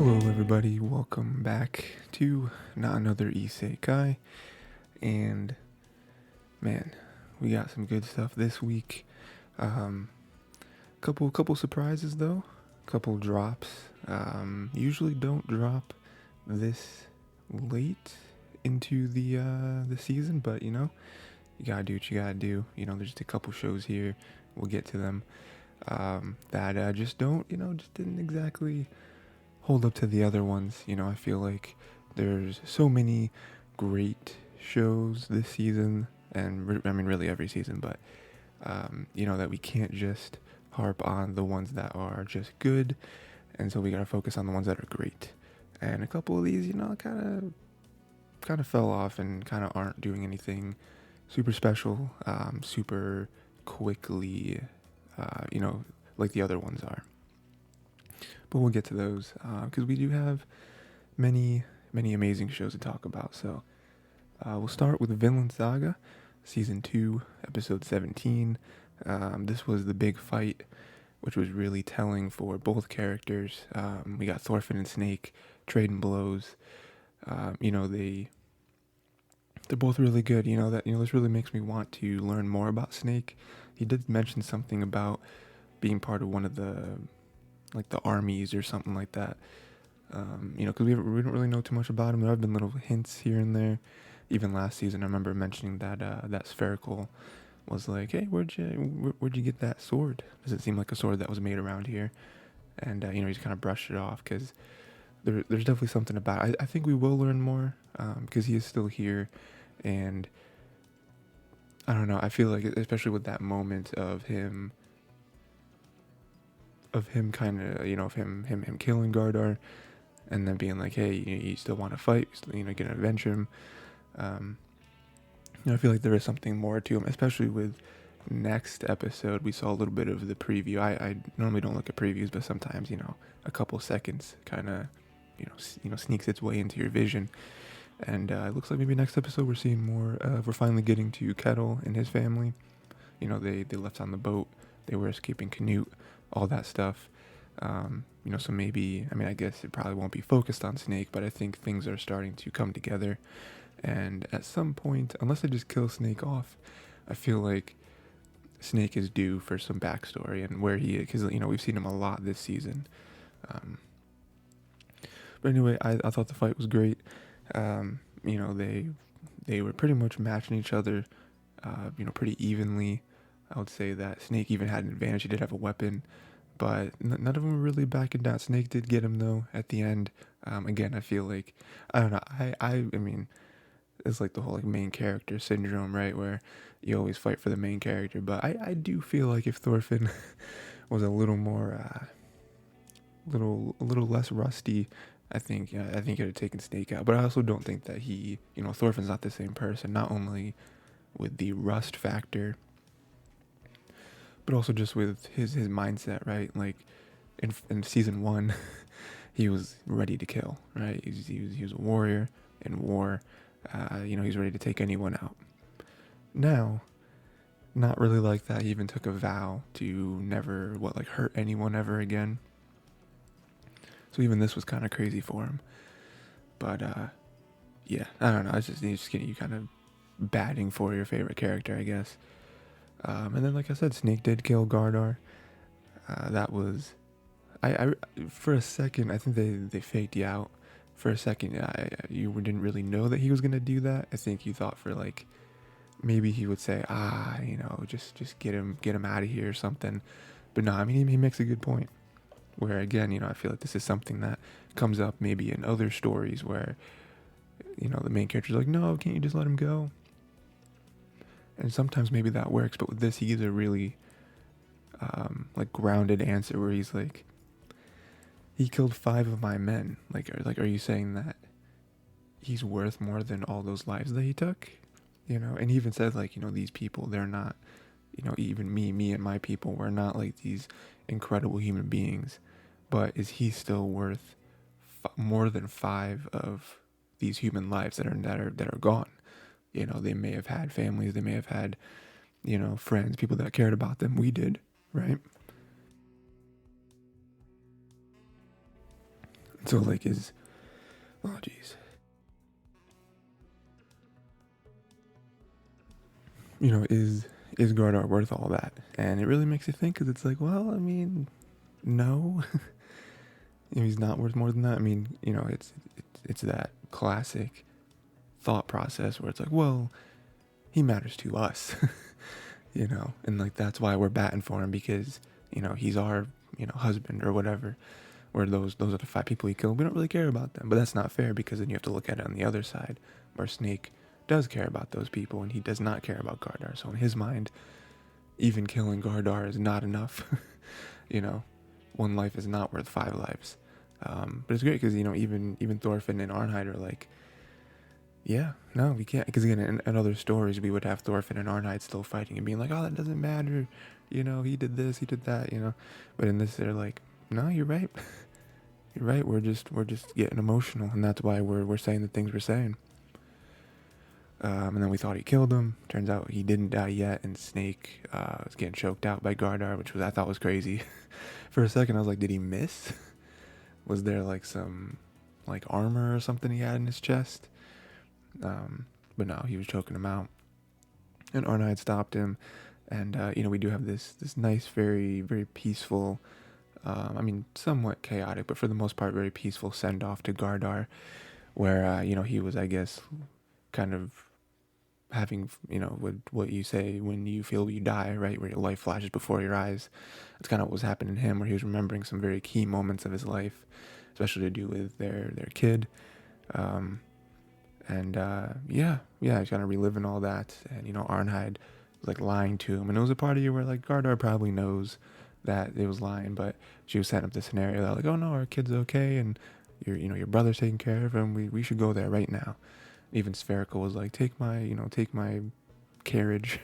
Hello, everybody. Welcome back to not another Isekai. And man, we got some good stuff this week. Couple surprises though. Couple drops. Usually don't drop this late into the season, but you gotta do what you gotta do. There's just a couple shows here. We'll get to them. That just don't, just didn't exactly hold up to the other ones. I feel like there's so many great shows this season, and I mean really every season, but that we can't just harp on the ones that are just good, and so we gotta focus on the ones that are great. And a couple of these, kind of fell off and kind of aren't doing anything super special, super quickly, like the other ones are. But we'll get to those because we do have many amazing shows to talk about. So we'll start with Vinland Saga, Season 2, Episode 17. This was the big fight, which was really telling for both characters. We got Thorfinn and Snake trading blows. They're both really good. This really makes me want to learn more about Snake. He did mention something about being part of one of the armies or something like that. Because we don't really know too much about him. There have been little hints here and there. Even last season, I remember mentioning that that spherical was like, "Hey, where'd you get that sword? Does it seem like a sword that was made around here?" And he just kind of brushed it off because there's definitely something about it. I think we will learn more because he is still here, and I don't know. I feel like, especially with that moment of him kind of, of him killing Gardar, and then being like, hey, you still want to fight, get an adventure. I feel like there is something more to him, especially with next episode. We saw a little bit of the preview. I normally don't look at previews, but sometimes, a couple seconds kind of, sneaks its way into your vision. And it looks like maybe next episode we're seeing more. We're finally getting to Kettle and his family. They left on the boat. They were escaping Canute, all that stuff. So maybe, I guess it probably won't be focused on Snake, but I think things are starting to come together. And at some point, unless they just kill Snake off, I feel like Snake is due for some backstory and where he is, because, we've seen him a lot this season. But anyway, I thought the fight was great. They were pretty much matching each other, pretty evenly. I would say that Snake even had an advantage. He did have a weapon, but none of them were really backing down. Snake did get him though at the end. Again, I feel like, I don't know. I mean, it's like the whole main character syndrome, right? Where you always fight for the main character. But I do feel like if Thorfinn was a little more, a little less rusty, I think it would have taken Snake out. But I also don't think that Thorfinn's not the same person. Not only with the rust factor, but also just with his mindset, right? Like in season 1, he was ready to kill, right? He was a warrior in war. He's ready to take anyone out. Now, not really like that. He even took a vow to never hurt anyone ever again. So even this was kind of crazy for him. But yeah, I don't know. It's just getting you kind of batting for your favorite character, I guess. And then, like I said, Snake did kill Gardar. That was, I for a second, I think they faked you out. For a second, you didn't really know that he was gonna do that. I think you thought for maybe he would say, just get him out of here or something. But no, he makes a good point. Where again, I feel like this is something that comes up maybe in other stories where, the main character's like, no, can't you just let him go? And sometimes maybe that works, but with this, he gives a really, grounded answer where he's like, he killed 5 of my men. Are you saying that he's worth more than all those lives that he took? And he even says, these people, they're not, even me and my people, we're not these incredible human beings. But is he still worth more than 5 of these human lives that are gone? They may have had families, they may have had, friends, people that cared about them. We did, right? So like oh geez, is Gardar worth all that? And it really makes you think, because it's like, well, I mean, no. He's not worth more than that. I mean, it's that classic thought process where it's like, well, he matters to us. And like that's why we're batting for him, because he's our husband or whatever. Where those are the 5 people he killed. We don't really care about them, but that's not fair, because then you have to look at it on the other side, where Snake does care about those people and he does not care about Gardar. So in his mind, even killing Gardar is not enough. you know, 1 life is not worth 5 lives. But it's great because even Thorfinn and Arnheid are like, yeah, no, we can't. Because again, in other stories, we would have Thorfinn and Arnheid still fighting and being like, oh, that doesn't matter. He did this, he did that. But in this, they're like, no, you're right. You're right. We're just getting emotional, and that's why we're saying the things we're saying. And then we thought he killed him. Turns out he didn't die yet, and Snake was getting choked out by Gardar, which I thought was crazy. For a second, I was like, did he miss? Was there like some armor or something he had in his chest? But no, he was choking him out, and Arnheid stopped him. And we do have this nice, very, very peaceful, somewhat chaotic, but for the most part very peaceful send off to Gardar, where he was, I guess, kind of having what you say when you feel you die, right, where your life flashes before your eyes. That's kind of what was happening to him, where he was remembering some very key moments of his life, especially to do with their kid. He's kind of reliving all that. And Arnheid was like lying to him, and it was a part of you where like Gardar probably knows that it was lying, but she was setting up the scenario that like, oh no, our kid's okay, and your brother's taking care of him. We should go there right now. Even Spherical was like, take my carriage,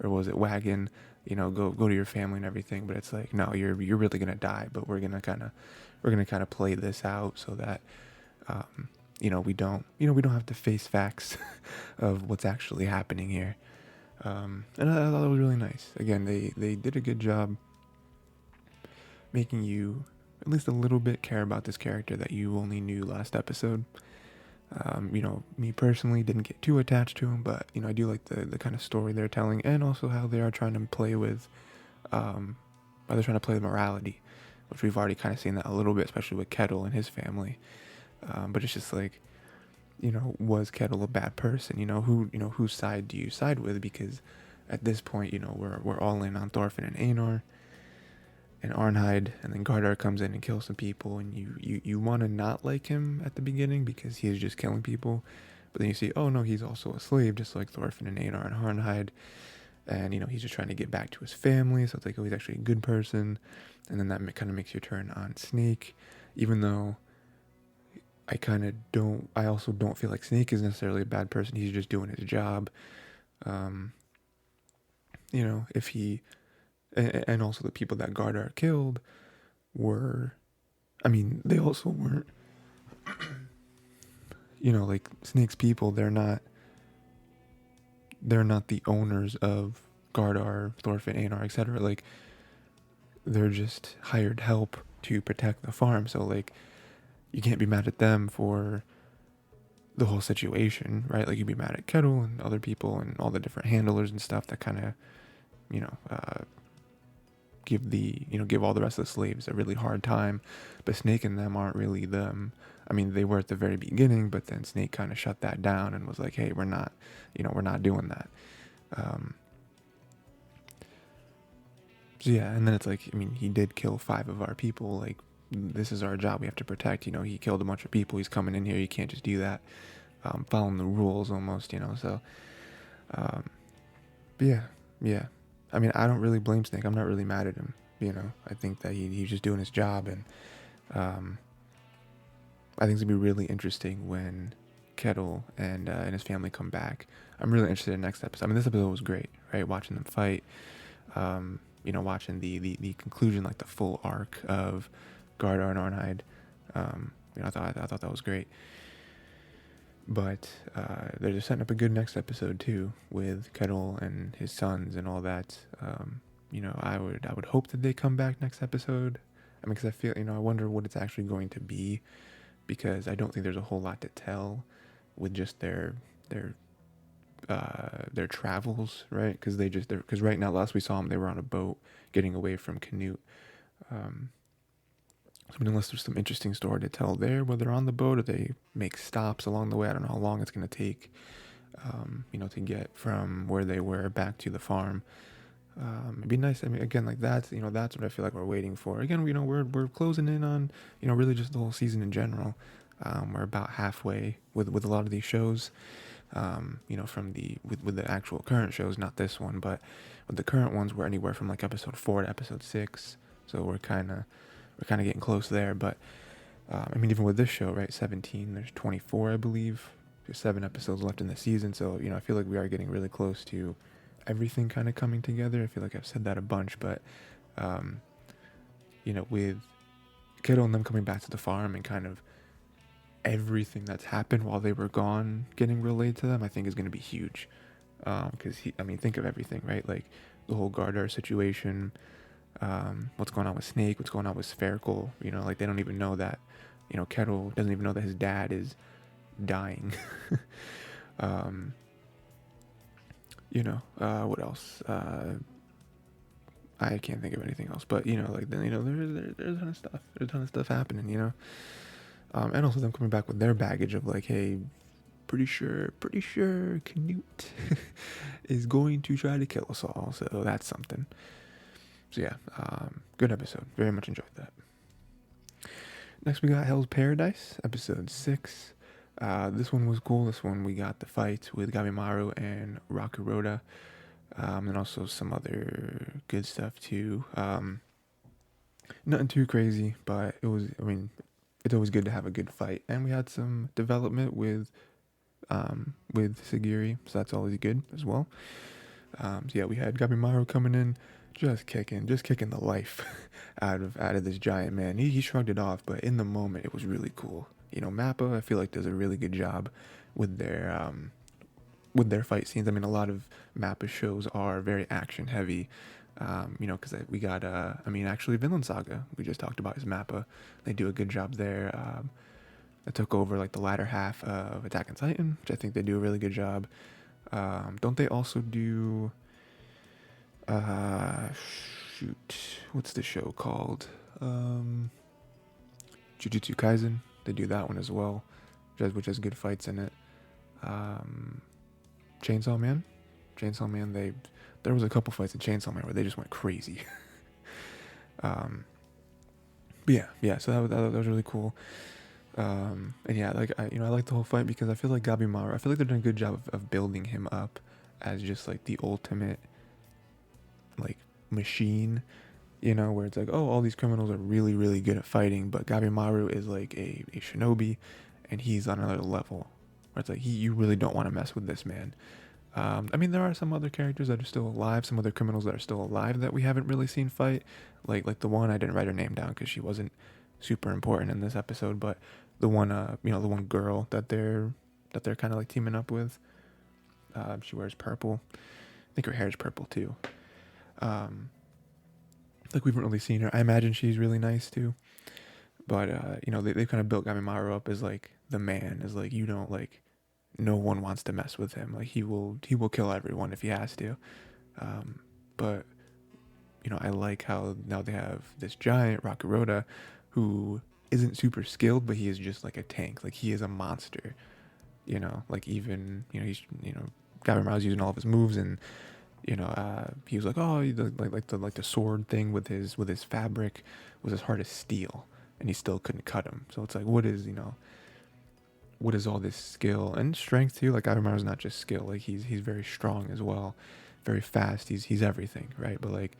or was it wagon? Go to your family and everything. But it's like, no, you're really gonna die. But we're gonna kind of play this out so that we don't have to face facts of what's actually happening here. And I thought it was really nice. Again, they did a good job making you at least a little bit care about this character that you only knew last episode. Me personally didn't get too attached to him, but I do like the kind of story they're telling, and also how they are trying to play with how they're trying to play with morality, which we've already kind of seen that a little bit, especially with Kettle and his family. But it's just like, was Kettle a bad person? Whose side do you side with? Because at this point, we're all in on Thorfinn and Einar and Arnheid, and then Gardar comes in and kills some people, and you want to not like him at the beginning because he is just killing people, but then you see, oh no, he's also a slave, just like Thorfinn and Einar and Arnheid, and he's just trying to get back to his family, so it's like, oh, he's actually a good person. And then that kind of makes you turn on Snake, even though I also don't feel like Snake is necessarily a bad person. He's just doing his job. If he, and also the people that Gardar killed were, they also weren't, like Snake's people, they're not the owners of Gardar, Thorfinn, Einar, etc. Like, they're just hired help to protect the farm. So like, you can't be mad at them for the whole situation, right? Like, you'd be mad at Kettle and other people and all the different handlers and stuff that kind of, give all the rest of the slaves a really hard time. But Snake and them aren't really them. They were at the very beginning, but then Snake kind of shut that down and was like, hey, we're not doing that. So yeah, and then it's like, he did kill 5 of our people. Like, this is our job. We have to protect. He killed a bunch of people. He's coming in here. You can't just do that. Following the rules almost, So, yeah. I don't really blame Snake. I'm not really mad at him. I think that he's just doing his job, and I think it's gonna be really interesting when Kettle and his family come back. I'm really interested in the next episode. This episode was great, right? Watching them fight. Watching the conclusion, like the full arc of Gardar and Arnheid. I thought that was great. But they're just setting up a good next episode too, with Kettle and his sons and all that. I would hope that they come back next episode. Because I feel, I wonder what it's actually going to be. because I don't think there's a whole lot to tell with just their their travels, right? Because right now, last we saw them, they were on a boat getting away from Canute. Um, so unless there's some interesting story to tell there, whether they're on the boat or they make stops along the way, I don't know how long it's going to take, to get from where they were back to the farm. It'd be nice. I mean, again, like that's what I feel like we're waiting for. Again, we're closing in on, really just the whole season in general. We're about halfway with a lot of these shows. From with the actual current shows, not this one, but with the current ones, we're anywhere from like episode 4 to episode 6. So we're kind of getting close there. But I mean, even with this show, right, 17, there's 24, I believe. There's 7 episodes left in the season. So I feel like we are getting really close to everything kind of coming together. I feel like I've said that a bunch, but with Kiddo and them coming back to the farm and kind of everything that's happened while they were gone getting relayed to them, I think is going to be huge. Because think of everything, right? Like the whole Gardar situation, what's going on with Snake, what's going on with Spherical, like they don't even know that, Kettle doesn't even know that his dad is dying. What else? I can't think of anything else, but there's a ton of stuff. There's a ton of stuff happening, and also them coming back with their baggage of like, hey, pretty sure Canute is going to try to kill us all, so that's something. So yeah, good episode. Very much enjoyed that. Next we got Hell's Paradise, episode 6. This one was cool. This one we got the fight with Gabimaru and Rakuroda, and also some other good stuff too. Nothing too crazy, but it's always good to have a good fight. And we had some development with Sagiri, so that's always good as well. So yeah, we had Gabimaru coming in, just kicking the life out of this giant man. He shrugged it off, but in the moment it was really cool. Mappa, I feel like, does a really good job with their fight scenes. I mean, a lot of Mappa shows are very action heavy. Because we got actually Vinland Saga, we just talked about, his Mappa. They do a good job there. That took over like the latter half of Attack on Titan, which I think they do a really good job. Don't they also do what's the show called? Jujutsu Kaisen. They do that one as well, which has good fights in it. Chainsaw Man, there was a couple fights in Chainsaw Man where they just went crazy. But yeah. So that was really cool. And yeah, like I like the whole fight because I feel like Gabimaru, I feel like they're doing a good job of building him up as just like the ultimate like machine, where it's like, oh, all these criminals are really, really good at fighting, but Gabimaru is like a shinobi, and he's on another level where it's like you really don't want to mess with this man. There are some other characters that are still alive, some other criminals that are still alive that we haven't really seen fight, like the one, I didn't write her name down because she wasn't super important in this episode, but the one the one girl that they're kind of like teaming up with, she wears purple. I think her hair is purple too. Like we haven't really seen her. I imagine she's really nice too, but they've kind of built Gabimaru up as like the man, as like, no one wants to mess with him. Like he will kill everyone if he has to. But I like how now they have this giant Rakuroda who isn't super skilled, but he is just like a tank. Like he is a monster. Like even he's Gabimaru's using all of his moves, and he was like, oh, like the sword thing with his fabric was as hard as steel, and he still couldn't cut him. So it's like, what is all this skill and strength too? Like Gabimaru's not just skill, like he's very strong as well, very fast. He's everything, right? But like,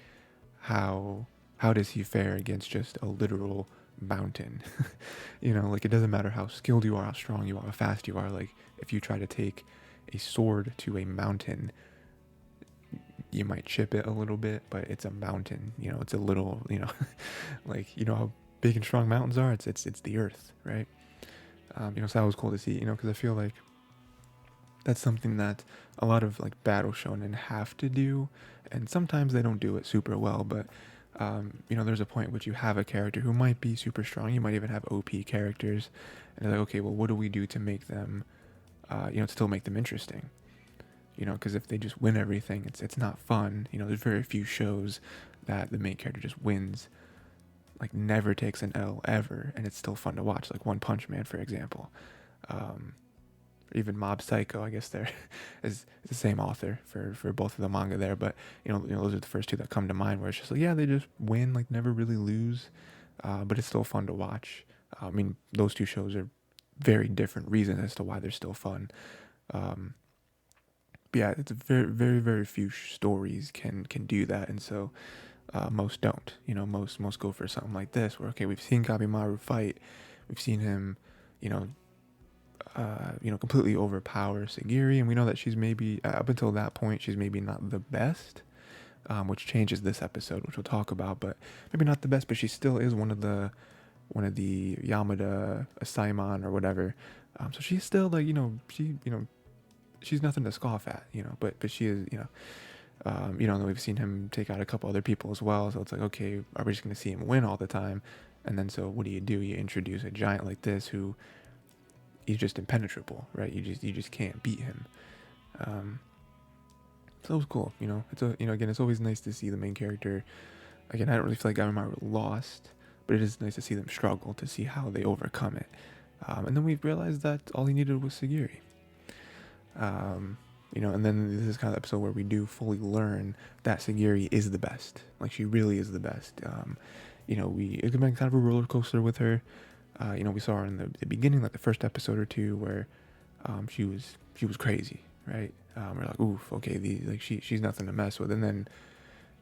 how does he fare against just a literal mountain? Like it doesn't matter how skilled you are, how strong you are, how fast you are. Like if you try to take a sword to a mountain, you might chip it a little bit, but it's a mountain. It's a little, like how big and strong mountains are. It's the earth, right? So that was cool to see, because I feel like that's something that a lot of like battle shonen have to do, and sometimes they don't do it super well, but There's a point at which you have a character who might be super strong. You might even have OP characters, and they're like, okay, well, what do we do to make them, still make them interesting? Because if they just win everything, it's not fun. There's very few shows that the main character just wins, like never takes an L ever, and it's still fun to watch. Like One Punch Man, for example, or even Mob Psycho. I guess there is the same author for both of the manga there, but those are the first two that come to mind. Where it's just like, yeah, they just win, like never really lose, but it's still fun to watch. I mean, those two shows are very different reasons as to why they're still fun. But yeah, it's very, very, very few stories can do that, and so most don't. Most go for something like this, where okay, we've seen Gabimaru fight, we've seen him, you know, completely overpower Sagiri, and we know that she's maybe up until that point she's maybe not the best, which changes this episode, which we'll talk about. But maybe not the best, but she still is one of the Yamada Asaimon or whatever. So she's still like she's nothing to scoff at, but she is, and we've seen him take out a couple other people as well. So it's like, okay, are we just going to see him win all the time? And then so what do? You introduce a giant like this who he's just impenetrable, right? You just can't beat him. So it was cool, It's again, it's always nice to see the main character. Again, I don't really feel like Gabimaru lost, but it is nice to see them struggle, to see how they overcome it. And then we realized that all he needed was Sagiri. And then this is kind of the episode where we do fully learn that Sagiri is the best. Like, she really is the best. It's been kind of a roller coaster with her. We saw her in the beginning, like the first episode or two, where she was crazy, right? We're like, oof, okay, she's nothing to mess with. And then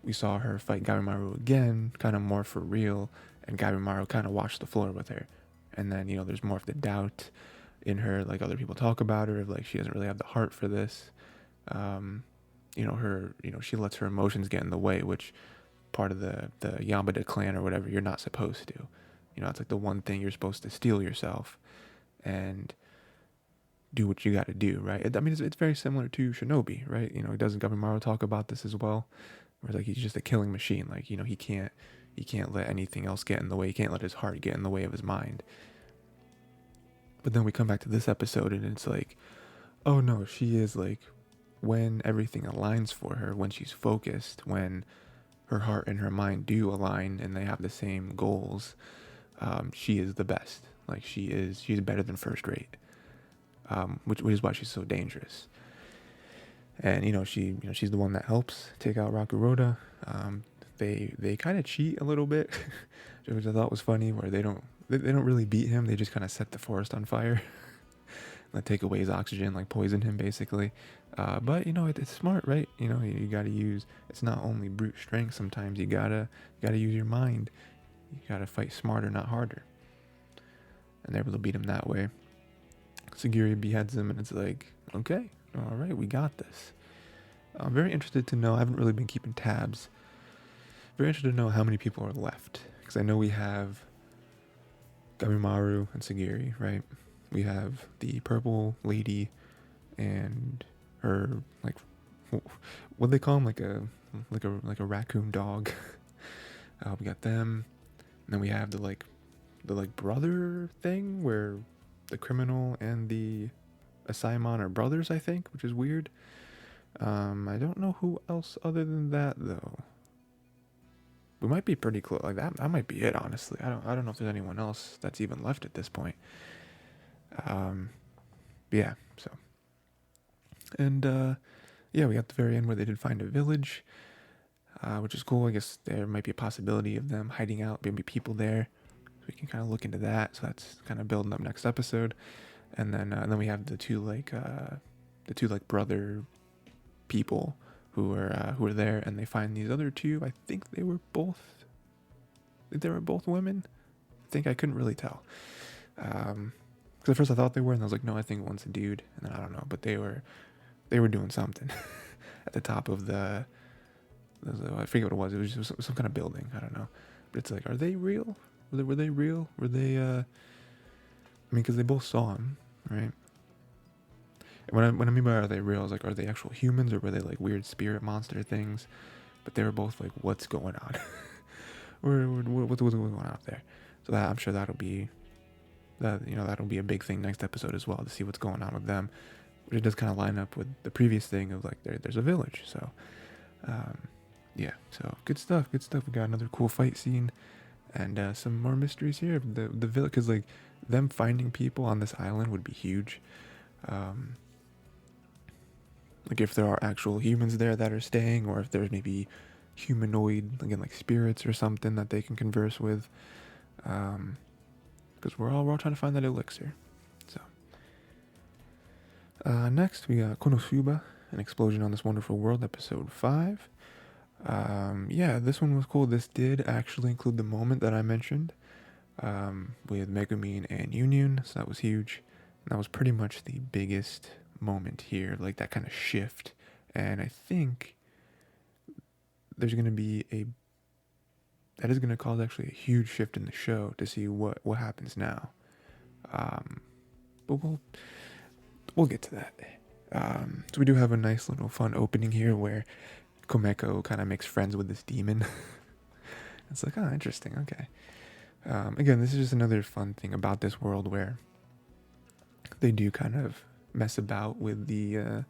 we saw her fight Gabimaru again, kind of more for real, and Gabimaru kind of washed the floor with her. And then there's more of the doubt in her, like other people talk about her, of like she doesn't really have the heart for this. She lets her emotions get in the way, which part of the Yamada clan or whatever, you're not supposed to. It's like the one thing you're supposed to steel yourself and do what you got to do, right? It's very similar to Shinobi, right? Doesn't Gabimaru talk about this as well? Where it's like he's just a killing machine. Like, he can't let anything else get in the way. He can't let his heart get in the way of his mind. But then we come back to this episode and it's like, oh no, she is like, when everything aligns for her, when she's focused, when her heart and her mind do align and they have the same goals, she is the best. Like, she's better than first rate, which is why she's so dangerous. And she's the one that helps take out Rakuroda. They kind of cheat a little bit, which I thought was funny, where they don't really beat him. They just kind of set the forest on fire, like take away his oxygen, like poison him basically. But it's smart, right? You got to use. It's not only brute strength. Sometimes you gotta use your mind. You gotta fight smarter, not harder. And they're able to beat him that way. Sagiri beheads him, and it's like, okay, all right, we got this. I'm very interested to know. I haven't really been keeping tabs. Very interested to know how many people are left, because I know we have Gabimaru and Sagiri, right? We have the purple lady and her, like, what do they call him, like a raccoon dog. We got them, and then we have the brother thing, where the criminal and the Asaimon are brothers, I think, which is weird. I don't know who else other than that though. We might be pretty close. Like, that might be it, honestly. I don't know if there's anyone else that's even left at this point. Yeah, so. And we got the very end where they did find a village, which is cool. I guess there might be a possibility of them hiding out, maybe people there. So we can kind of look into that. So that's kind of building up next episode. And then we have the two brother people who are there, and they find these other two. I think they were both women. I couldn't really tell. Because at first I thought they were, and I was like, no, I think one's a dude, and then I don't know, but they were doing something at the top of I forget what it was. It was just some kind of building. I don't know, but it's like, are they real? Were they real? Were they? Because they both saw him, right? And when I mean by are they real, I was like, are they actual humans, or were they like weird spirit monster things? But they were both like, what's going on? what's going on out there. So that I'm sure that'll be that'll be a big thing next episode as well, to see what's going on with them, which it does kind of line up with the previous thing of like there's a village. So yeah, so good stuff. We got another cool fight scene and some more mysteries here. The village, because like them finding people on this island would be huge. Like if there are actual humans there that are staying, or if there's maybe humanoid, again, like spirits or something that they can converse with. Because we're all trying to find that elixir. So next we got Konosuba, an explosion on this wonderful world, episode 5. Yeah, this one was cool. This did actually include the moment that I mentioned with Megumin and Union, so that was huge. And that was pretty much the biggest moment here, like that kind of shift. And I think there's going to be that is going to cause actually a huge shift in the show to see what happens now. But we'll get to that. So we do have a nice little fun opening here where Komeko kind of makes friends with this demon. It's like, oh, interesting, okay. Again, this is just another fun thing about this world where they do kind of mess about with the, I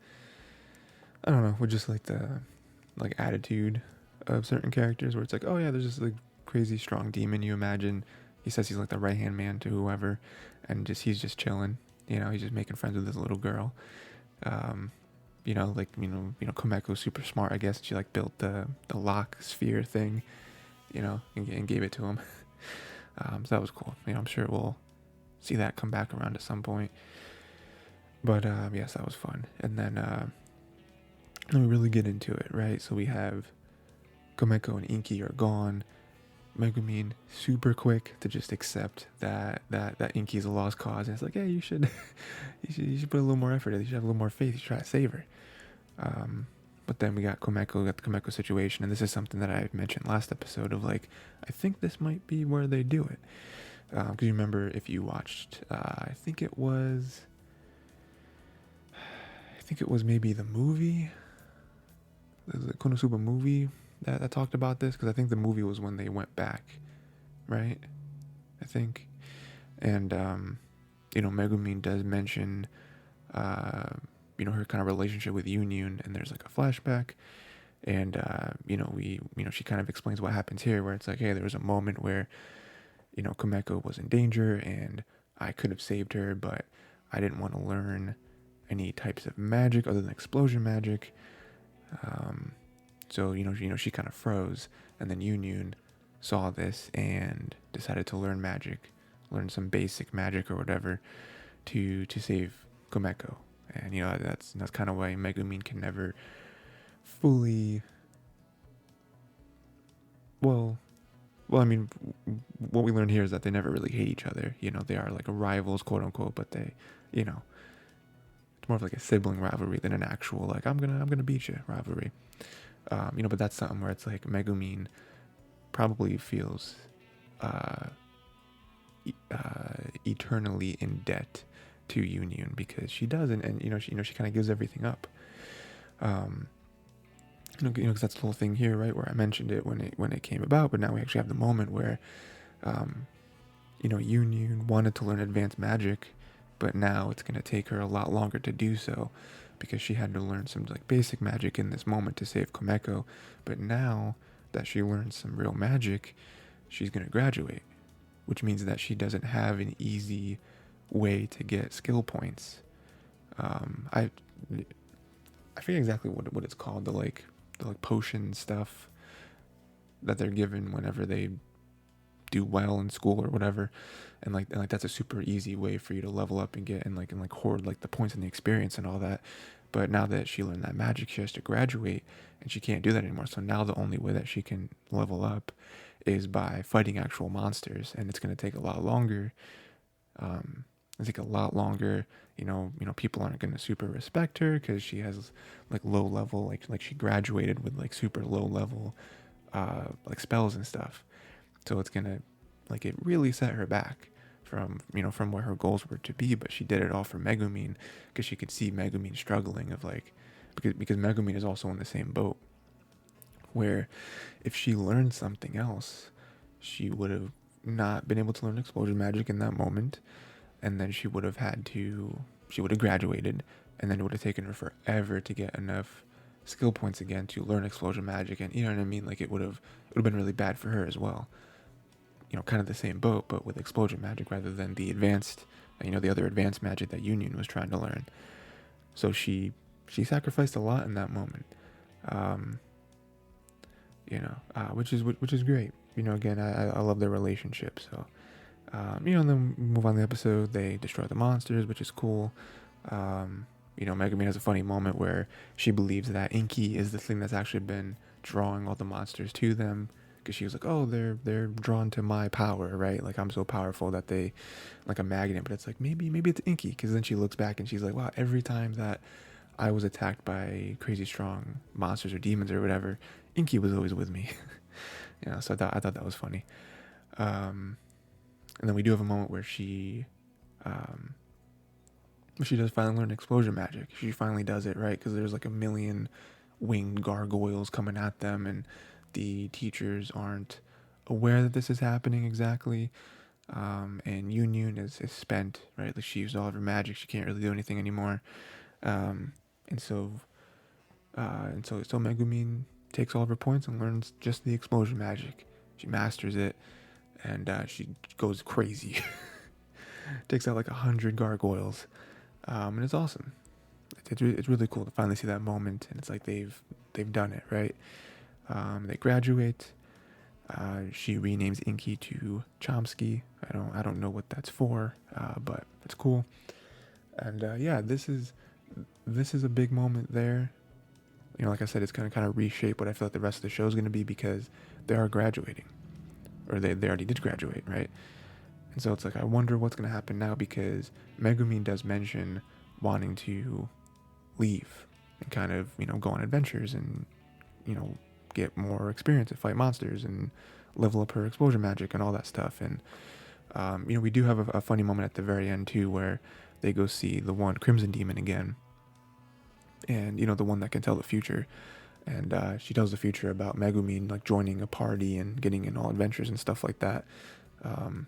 don't know, with just like the attitude of certain characters, where it's like, oh yeah, there's this like crazy strong demon you imagine. He says he's like the right-hand man to whoever, and he's just chilling. He's just making friends with this little girl. Komeko's super smart, I guess. She like built the lock sphere thing, and gave it to him. So that was cool. I'm sure we'll see that come back around at some point. But yes, that was fun. And then let me really get into it, right? So we have Komeko and Inky are gone. Megumin super quick to just accept that Inky's a lost cause, and it's like, hey, you should put a little more effort in. You should have a little more faith. You should try to save her. But then we got the Komeko situation, and this is something that I mentioned last episode of like, I think this might be where they do it. Because you remember, if you watched, I think it was maybe the movie, the Konosuba movie that talked about this, because I think the movie was when they went back, right? I think. And, Megumin does mention, her kind of relationship with Union, and there's like a flashback. And, she kind of explains what happens here, where it's like, hey, there was a moment where, Komeko was in danger, and I could have saved her, but I didn't want to learn any types of magic other than explosion magic. So, she kind of froze, and then Union saw this and decided to learn learn some basic magic or whatever to save Komeko. And, that's kind of why Megumin can never fully, well, I mean, what we learn here is that they never really hate each other. They are like rivals, quote unquote, but they, it's more of like a sibling rivalry than an actual, like, I'm gonna beat you rivalry. But that's something where it's like Megumin probably feels eternally in debt to Union, because she doesn't, and she kind of gives everything up. Because that's the whole thing here, right? Where I mentioned it when it came about, but now we actually have the moment where, Union wanted to learn advanced magic, but now it's gonna take her a lot longer to do so, because she had to learn some like basic magic in this moment to save Komeko. But now that she learns some real magic, she's gonna graduate, which means that she doesn't have an easy way to get skill points. I forget exactly what it's called, the potion stuff that they're given whenever they do well in school or whatever, and that's a super easy way for you to level up and get and hoard like the points and the experience and all that. But now that she learned that magic, she has to graduate, and she can't do that anymore. So now the only way that she can level up is by fighting actual monsters, and it's going to take a lot longer. People aren't going to super respect her because she has like low level, like she graduated with like super low level like spells and stuff. So it's gonna it really set her back from where her goals were to be. But she did it all for Megumin, because she could see Megumin struggling because Megumin is also in the same boat, where if she learned something else, she would have not been able to learn explosion magic in that moment, and then she would have graduated, and then it would have taken her forever to get enough skill points again to learn explosion magic. And you know what I mean, like it would have been really bad for her as well. Kind of the same boat, but with explosion magic rather than the advanced, the other advanced magic that Union was trying to learn. So she sacrificed a lot in that moment, which is great. Again, I love their relationship. So, and then move on the episode. They destroy the monsters, which is cool. Megumi has a funny moment where she believes that Inky is the thing that's actually been drawing all the monsters to them, because she was like, oh, they're drawn to my power, right? Like I'm so powerful that they, like a magnet. But it's like maybe it's Inky, because then she looks back and she's like, wow, every time that I was attacked by crazy strong monsters or demons or whatever, Inky was always with me. So I thought that was funny. And then we do have a moment where she does finally learn explosion magic. She finally does it, right? Because there's like a million winged gargoyles coming at them, and the teachers aren't aware that this is happening exactly. And Union is spent, right? Like she used all of her magic. She can't really do anything anymore. And so Megumin takes all of her points and learns just the explosion magic. She masters it, and she goes crazy. Takes out like 100 gargoyles, and it's awesome. It's really cool to finally see that moment, and it's like they've done it, right? They graduate. She renames Inky to Chomsky. I don't know what that's for, but it's cool. And this is a big moment there. Like I said, it's going to kind of reshape what I feel like the rest of the show is going to be, because they are graduating, or they already did graduate, right? And so it's like, I wonder what's going to happen now, because Megumin does mention wanting to leave and kind of, go on adventures and, get more experience and fight monsters and level up her explosion magic and all that stuff. And, we do have a funny moment at the very end too, where they go see the one Crimson Demon again. And, the one that can tell the future. And she tells the future about Megumin, like, joining a party and getting in all adventures and stuff like that. And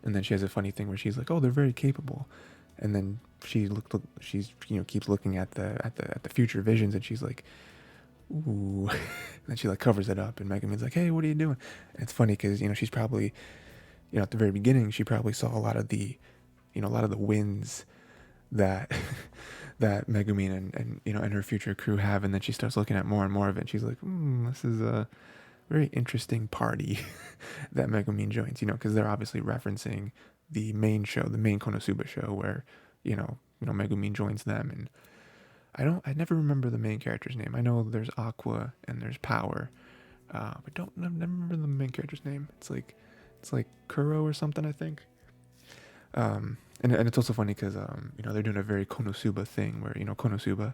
then she has a funny thing where she's like, oh, they're very capable. And then she's keeps looking at the future visions, and she's like, ooh. And then she, like, covers it up, and Megumin's like, hey, what are you doing? And it's funny because, she's probably, at the very beginning, she probably saw a lot of the wins that that Megumin and her future crew have, and then she starts looking at more and more of it, and she's like, this is a very interesting party that Megumin joins, because they're obviously referencing the main show, the main Konosuba show, where Megumin joins them. And I never remember the main character's name. I know there's Aqua and there's Power, but never remember the main character's name. It's like Kuro or something, I think. And it's also funny because they're doing a very Konosuba thing where Konosuba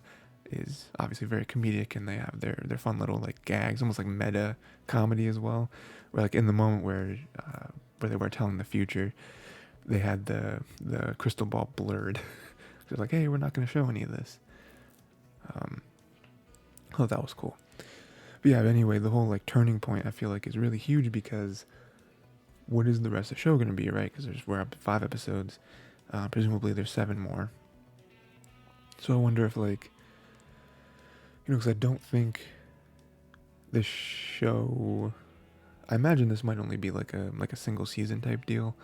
is obviously very comedic, and they have their fun little, like, gags, almost like meta comedy as well. Where, like, in the moment where they were telling the future, they had the crystal ball blurred. They're like, hey, we're not going to show any of this. That was cool. But yeah, anyway, the whole, like, turning point I feel like is really huge, because what is the rest of the show going to be, right? Because we're up to 5 episodes. Presumably there's 7 more. So I wonder if, like, because I don't think this show, I imagine this might only be like a single season type deal.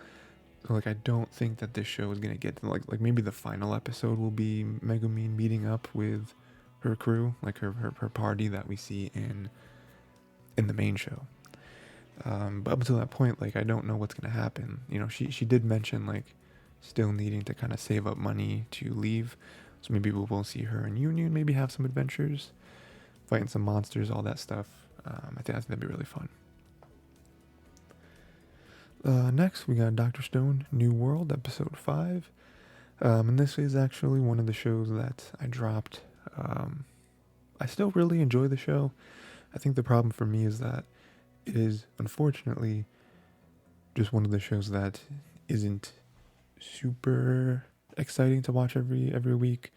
So, like, I don't think that this show is gonna get to, like maybe the final episode will be Megumin meeting up with her crew, like her party that we see in the main show. But up until that point, like, I don't know what's gonna happen. She did mention, like, still needing to kind of save up money to leave. So maybe we will see her in Union, maybe have some adventures, fighting some monsters, all that stuff. I think that'd be really fun. Next, we got Dr. Stone, New World, episode 5. And this is actually one of the shows that I dropped. I still really enjoy the show. I think the problem for me is that it is, unfortunately, just one of the shows that isn't super exciting to watch every week.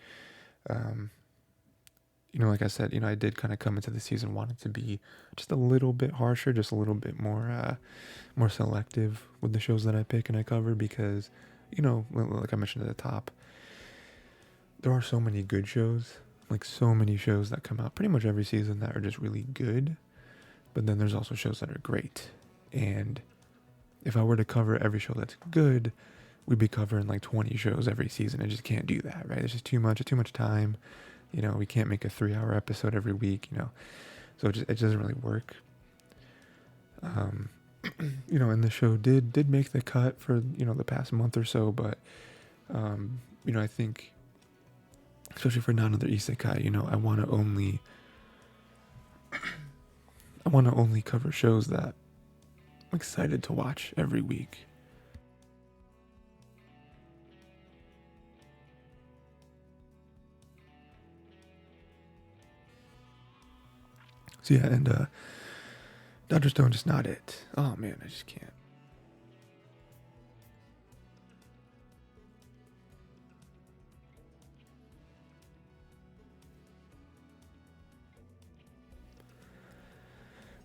like I said, I did kind of come into the season wanting to be just a little bit harsher, just a little bit more selective with the shows that I pick and I cover because, like I mentioned at the top, there are so many good shows, like so many shows that come out pretty much every season that are just really good. But then there's also shows that are great. And if I were to cover every show that's good, we'd be covering like 20 shows every season. I just can't do that, right? It's just too much time. We can't make a 3-hour episode every week, so it doesn't really work. And the show did make the cut for, the past month or so, but, I think, especially for not another Isekai, I want to only cover shows that I'm excited to watch every week. So yeah, and Dr. Stone just not it. Oh man, I just can't.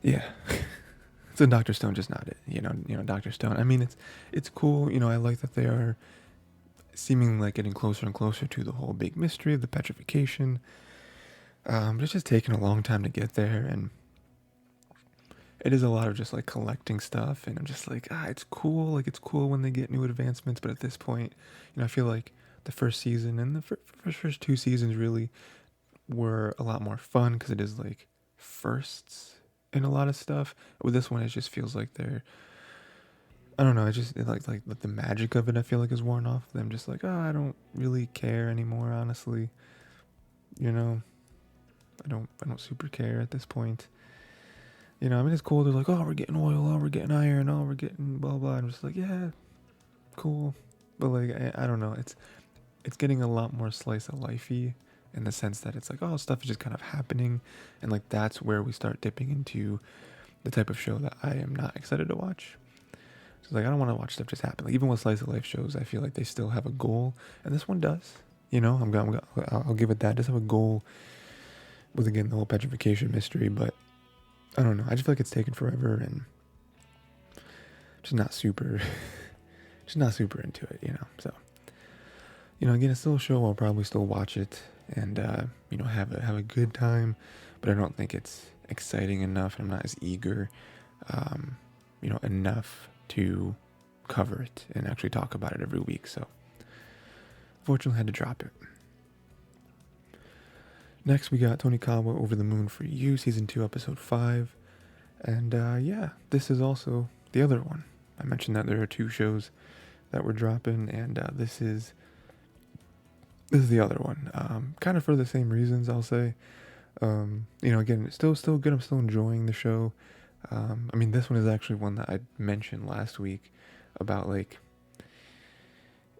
Yeah. So Dr. Stone just not it. Dr. Stone. I mean, it's cool. I like that they are seeming like getting closer and closer to the whole big mystery of the petrification. But it's just taking a long time to get there, and it is a lot of just like collecting stuff. And I'm just like, it's cool. Like it's cool when they get new advancements, but at this point, I feel like the first season and the first 2 seasons really were a lot more fun because it is like firsts in a lot of stuff. With this one, it just feels like I don't know. Like the magic of it. I feel like is worn off. I'm just like, I don't really care anymore. Honestly, I don't super care at this point. I mean, it's cool. They're like, we're getting oil. We're getting iron. We're getting blah blah. I'm just like, yeah, cool. But like, I don't know. It's getting a lot more slice of lifey in the sense that it's like, stuff is just kind of happening, and like that's where we start dipping into the type of show that I am not excited to watch. So like, I don't want to watch stuff just happen. Like even with slice of life shows, I feel like they still have a goal, and this one does. I'll give it that. It does have a goal with again the whole petrification mystery, but I don't know. I just feel like it's taken forever and just not super into it. So again, it's still a show. I'll probably still watch it and have a good time, but I don't think it's exciting enough. I'm not as eager, enough to cover it and actually talk about it every week. So fortunately, I had to drop it. Next, we got Tonikawa Over the Moon for You, Season 2, Episode 5. And this is also the other one. I mentioned that there are 2 shows that we're dropping, and this is the other one. Kind of for the same reasons, I'll say. Again, it's still good. I'm still enjoying the show. I mean, this one is actually one that I mentioned last week about, like,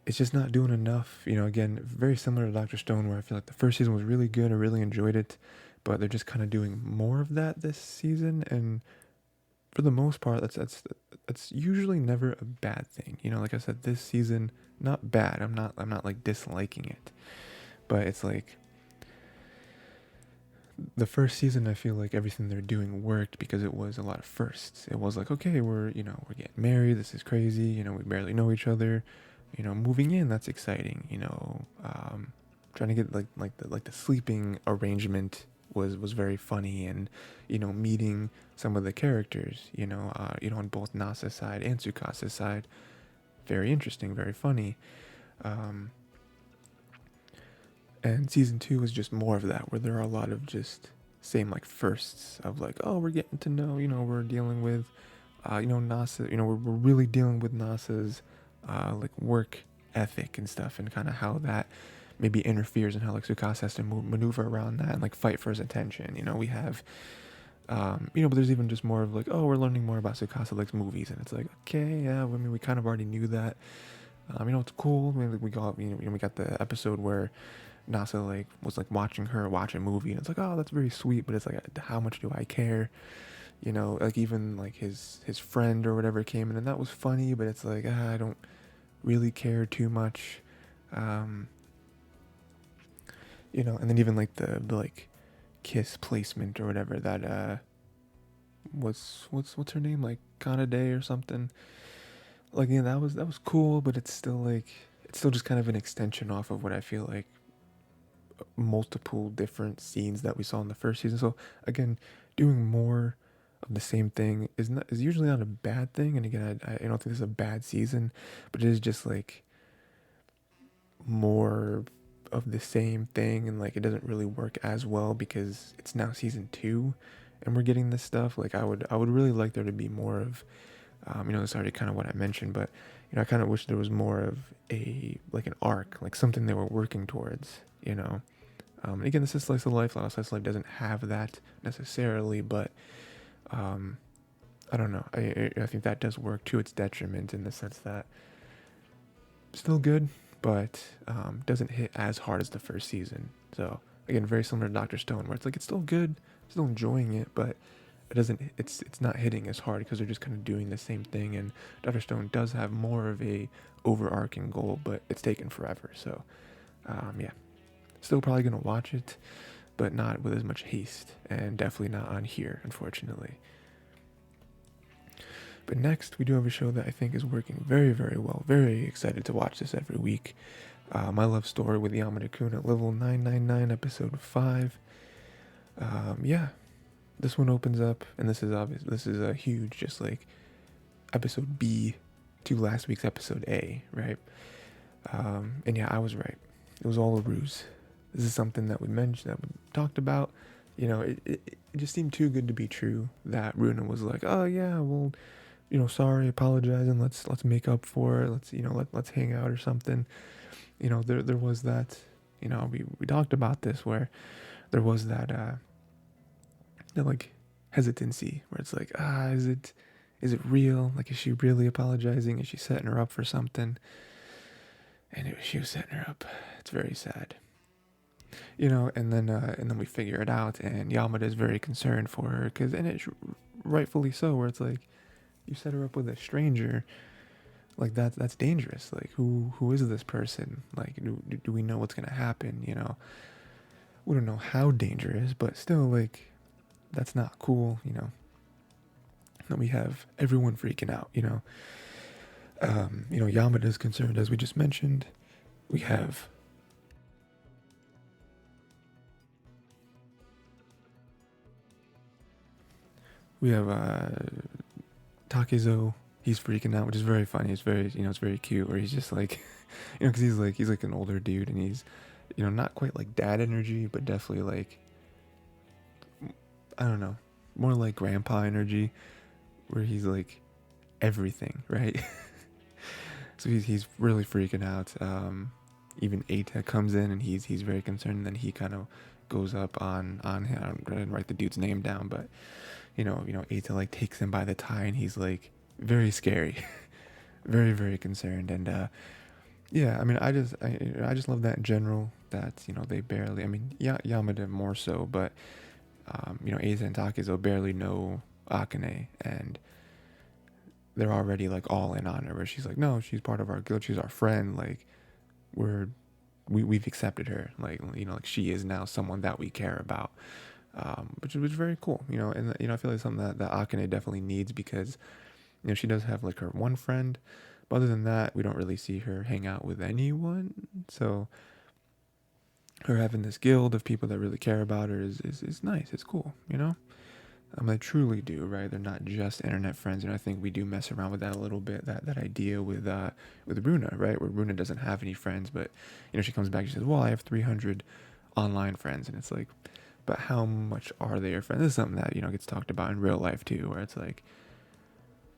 it's just not doing enough. Again, very similar to Dr. Stone, where I feel like the first season was really good. I really enjoyed it, but they're just kind of doing more of that this season. And for the most part, that's usually never a bad thing. Like I said, this season, not bad. I'm not like disliking it, but it's like the first season, I feel like everything they're doing worked because it was a lot of firsts. It was like, okay, we're getting married. This is crazy. We barely know each other. Moving in, that's exciting. Trying to get like the sleeping arrangement was very funny, and meeting some of the characters, on both Nasa's side and Tsukasa's side, very interesting, very funny. And season 2 is just more of that, where there are a lot of just same like firsts of like, we're getting to know, we're dealing with, Nasa, we're really dealing with Nasa's like work ethic and stuff, and kind of how that maybe interferes and how like Tsukasa has to maneuver around that and like fight for his attention. We have but there's even just more of like, we're learning more about Tsukasa likes movies, and it's like, okay, yeah, I mean, we kind of already knew that. It's cool. I mean, like, we got the episode where Nasa like was like watching her watch a movie, and it's like, that's very sweet, but it's like, how much do I care? Like even like his friend or whatever came in, and that was funny, but it's like, I don't really care too much. And then even like the like kiss placement or whatever that what's her name, like Kanade or something. Like, yeah, that was cool, but it's still just kind of an extension off of what I feel like multiple different scenes that we saw in the first season. So again, doing more of the same thing is usually not a bad thing. And again, I don't think this is a bad season, but it is just like more of the same thing, and like it doesn't really work as well because it's now season 2 and we're getting this stuff. Like I would really like there to be more of it's already kind of what I mentioned, but I kind of wish there was more of like an arc, like something they were working towards, and again, this is slice of life. A lot of slice of life doesn't have that necessarily, but I don't know. I think that does work to its detriment in the sense that still good, but doesn't hit as hard as the first season. So again, very similar to Dr. Stone, where it's like it's still good, still enjoying it, but it doesn't. It's not hitting as hard because they're just kind of doing the same thing. And Dr. Stone does have more of a overarching goal, but it's taken forever. So yeah, still probably gonna watch it, but not with as much haste, and definitely not on here, unfortunately. But next, we do have a show that I think is working very, very well. Very excited to watch this every week. My Love Story with Yamada-Kun at level 999, episode 5. Yeah, this one opens up, and this is obvious. This is a huge, just like episode B to last week's episode A, right? And yeah, I was right. It was all a ruse. This is something that we mentioned, that we talked about. It just seemed too good to be true that Runa was like, oh yeah, well, sorry, apologize, and let's make up for it. Let's hang out or something. There was that, we talked about this where there was that like hesitancy where it's like, is it real? Like, is she really apologizing? Is she setting her up for something? And she was setting her up. It's very sad. And then we figure it out, and Yamada is very concerned for her, and it's rightfully so, where it's like, you set her up with a stranger, like that's dangerous. Like, who is this person? Like, do we know what's gonna happen? We don't know how dangerous, but still, like, that's not cool. That we have everyone freaking out. Yamada is concerned, as we just mentioned. We have Takezo. He's freaking out, which is very funny. It's very, it's very cute, where he's just like, because he's like an older dude, and he's, not quite like dad energy, but definitely like, I don't know, more like grandpa energy, where he's like everything, right? So he's really freaking out. Even Eita comes in, and he's very concerned, and then he kind of goes up on him. I didn't write the dude's name down, but Eita like takes him by the tie, and he's like very scary, very, very concerned. And yeah, I mean, I just love that in general, that they barely, I mean, Yamada more so, but Eita and Takezo barely know Akane, and they're already like all in on her, where she's like, no, she's part of our guild, she's our friend, like we've accepted her, like like she is now someone that we care about. Which was very cool, and I feel like something that Akane definitely needs, because she does have like her one friend, but other than that, we don't really see her hang out with anyone. So her having this guild of people that really care about her is nice. It's cool, they truly do, right? They're not just internet friends, and I think we do mess around with that a little bit, that idea with Runa, right? Where Runa doesn't have any friends, but she comes back, she says, well, I have 300 online friends, and it's like, but how much are they your friends? This is something that gets talked about in real life too, where it's like,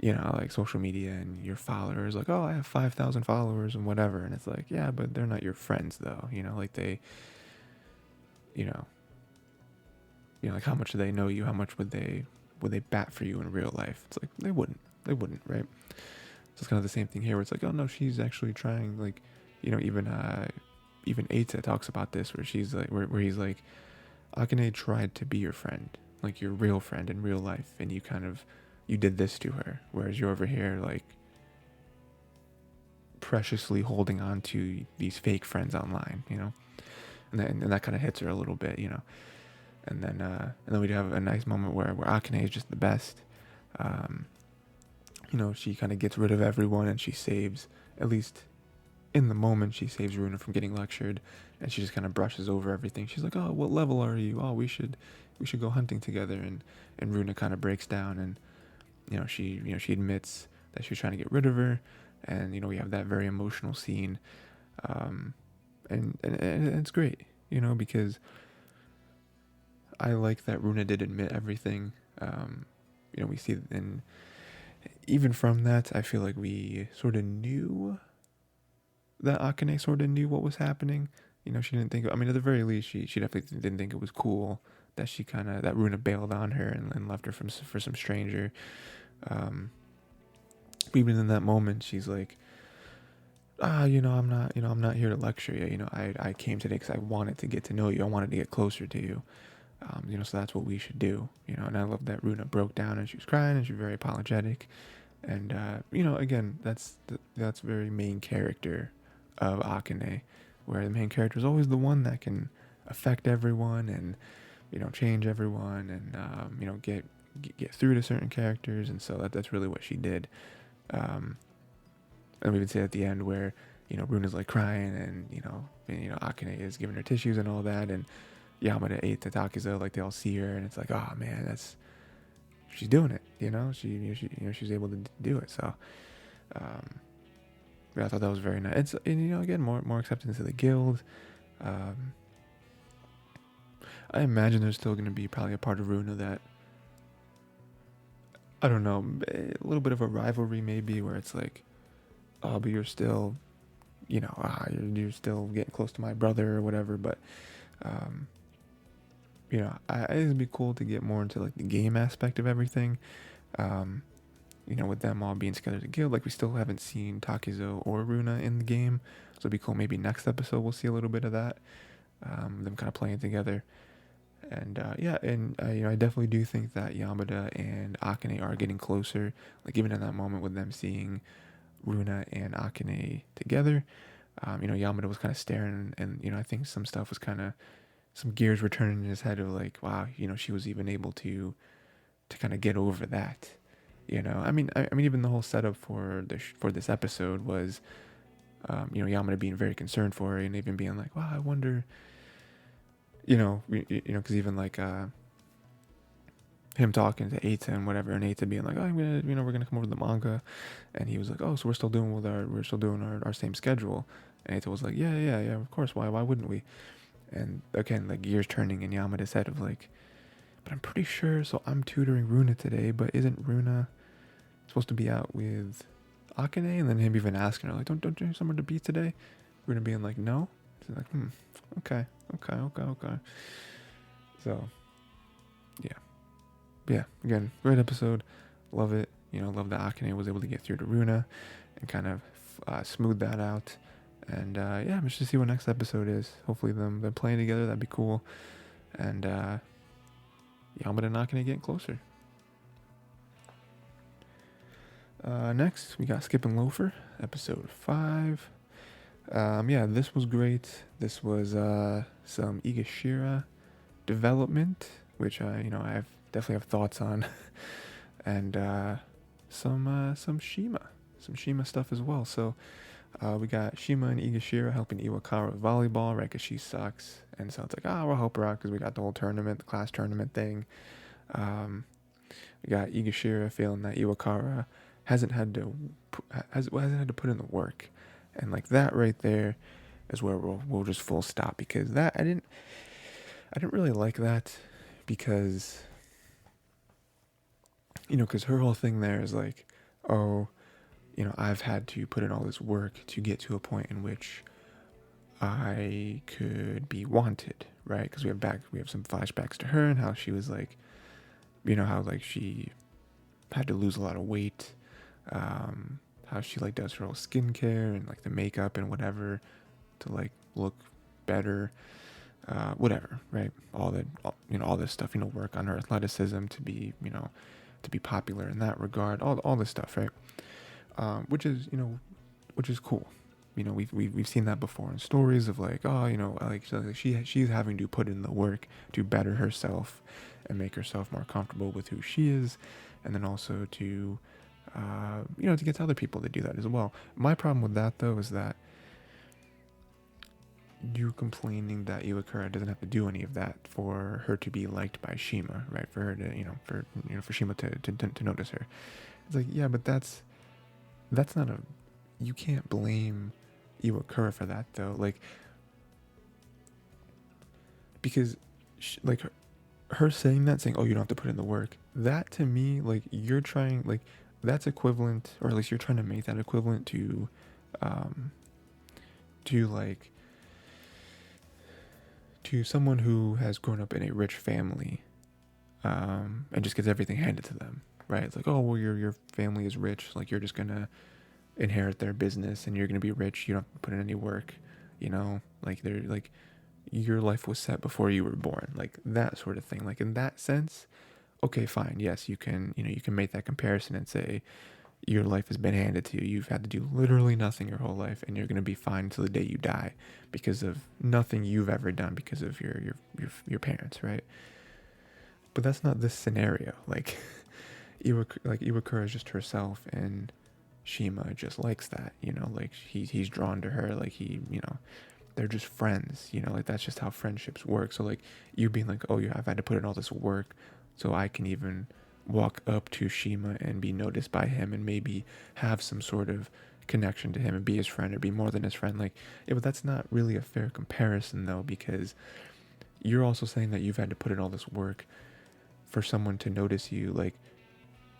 like social media and your followers, like, oh, I have 5,000 followers and whatever, and it's like, yeah, but they're not your friends though, like they, like, how much do they know you? How much would they bat for you in real life? It's like, they wouldn't, right? So it's kind of the same thing here, where it's like, oh no, she's actually trying, like, even Eita talks about this, where she's like, where he's like, Akane tried to be your friend, like your real friend in real life, and you did this to her, whereas you're over here like preciously holding on to these fake friends online, and that kind of hits her a little bit, And then we have a nice moment where Akane is just the best. Um, she kind of gets rid of everyone, and she saves, at least in the moment, she saves Runa from getting lectured, and she just kind of brushes over everything. She's like, "Oh, what level are you? Oh, we should go hunting together." And Runa kind of breaks down, and she admits that she was trying to get rid of her, and we have that very emotional scene, and it's great, because I like that Runa did admit everything. We see, and even from that, I feel like we sort of knew that Akane sort of knew what was happening. She didn't think. I mean, at the very least, she definitely didn't think it was cool that that Runa bailed on her and left her for some stranger. But even in that moment, she's like, I'm not here to lecture you. I came today because I wanted to get to know you. I wanted to get closer to you. So that's what we should do. And I love that Runa broke down and she was crying and she was very apologetic. And again, that's very main character of Akane, where the main character is always the one that can affect everyone and change everyone and get through to certain characters. And so that's really what she did. And we even say at the end where Runa's like crying and Akane is giving her tissues and all that, and Yamada ate the Takizo, like they all see her, and it's like, oh man, she's doing it. She's able to do it. So I thought that was very nice. It's again more acceptance of the guild. I imagine there's still going to be probably a part of Runa that, I don't know, a little bit of a rivalry maybe, where it's like, oh, but you're still, you're still getting close to my brother or whatever. But, it'd be cool to get more into like the game aspect of everything. With them all being together as a guild, like we still haven't seen Takizo or Runa in the game. So it'd be cool. Maybe next episode we'll see a little bit of that. Them kind of playing together. And I definitely do think that Yamada and Akane are getting closer. Like even in that moment with them seeing Runa and Akane together, Yamada was kind of staring, and I think some stuff was some gears were turning in his head of like, wow, she was even able to kind of get over that. I mean, even the whole setup for this episode was, Yamada being very concerned for her and even being like, wow, I wonder. Because even like him talking to Eita and whatever, and Eita being like, oh, we're gonna come over to the manga, and he was like, oh, so we're still doing our same schedule, and Eita was like, yeah, of course, why wouldn't we? And again, like gears turning in Yamada's head of like, but I'm pretty sure. So I'm tutoring Runa today, but isn't Runa supposed to be out with Akane? And then him even asking her like, don't you have somewhere to be today? Runa being like, no. She's like, okay. So, yeah. Again, great episode. Love it. Love that Akane was able to get through to Runa and kind of smooth that out. And I'm just to see what next episode is. Hopefully they're playing together. That'd be cool. And Yamada and Akane getting closer. Next, we got Skip and Loafer, episode 5. This was great. This was some Igashira development, which I definitely have thoughts on, and some Shima stuff as well. So we got Shima and Igashira helping Iwakara with volleyball, right? Because she sucks, and so it's like, we'll help her out because we got the whole tournament, the class tournament thing. We got Igashira feeling that Iwakara hasn't had to put in the work. And like that right there is where we'll just full stop, because that I didn't really like that, because because her whole thing there is like, oh, I've had to put in all this work to get to a point in which I could be wanted, right? Because we have some flashbacks to her and how she was like, how like she had to lose a lot of weight, how she like does her whole skincare and like the makeup and whatever to like look better, whatever, right? All this stuff, work on her athleticism to be, to be popular in that regard, all this stuff, right? Which is cool. you know, we've seen that before in stories of like, oh, you know, like, so like she's having to put in the work to better herself and make herself more comfortable with who she is, and then also to, you know, to get to other people to do that as well. My problem with that though is that you complaining that Iwakura doesn't have to do any of that for her to be liked by Shima, right? For her to, for Shima to notice her. It's like, yeah, but that's not a, you can't blame Iwakura for that though. Like, because like her saying that, saying, oh, you don't have to put in the work, that to me, like, you're trying, like, that's equivalent, or at least you're trying to make that equivalent to like, to someone who has grown up in a rich family, and just gets everything handed to them, right? It's like, oh, well, your family is rich, like, you're just gonna inherit their business and you're gonna be rich, you don't have to put in any work, you know, like, they're like, your life was set before you were born, like that sort of thing. Like, in that sense, okay, fine, yes, you can, you know, you can make that comparison and say your life has been handed to you, you've had to do literally nothing your whole life, and you're going to be fine until the day you die because of nothing you've ever done because of your parents, right? But that's not this scenario. Like, Iwakura is just herself, and Shima just likes that, you know, like, he's drawn to her, like, he, you know, they're just friends, you know, like, that's just how friendships work. So like, you being like, oh, I've had to put in all this work so I can even walk up to Shima and be noticed by him and maybe have some sort of connection to him and be his friend or be more than his friend. Like, yeah, but that's not really a fair comparison though, because you're also saying that you've had to put in all this work for someone to notice you, like,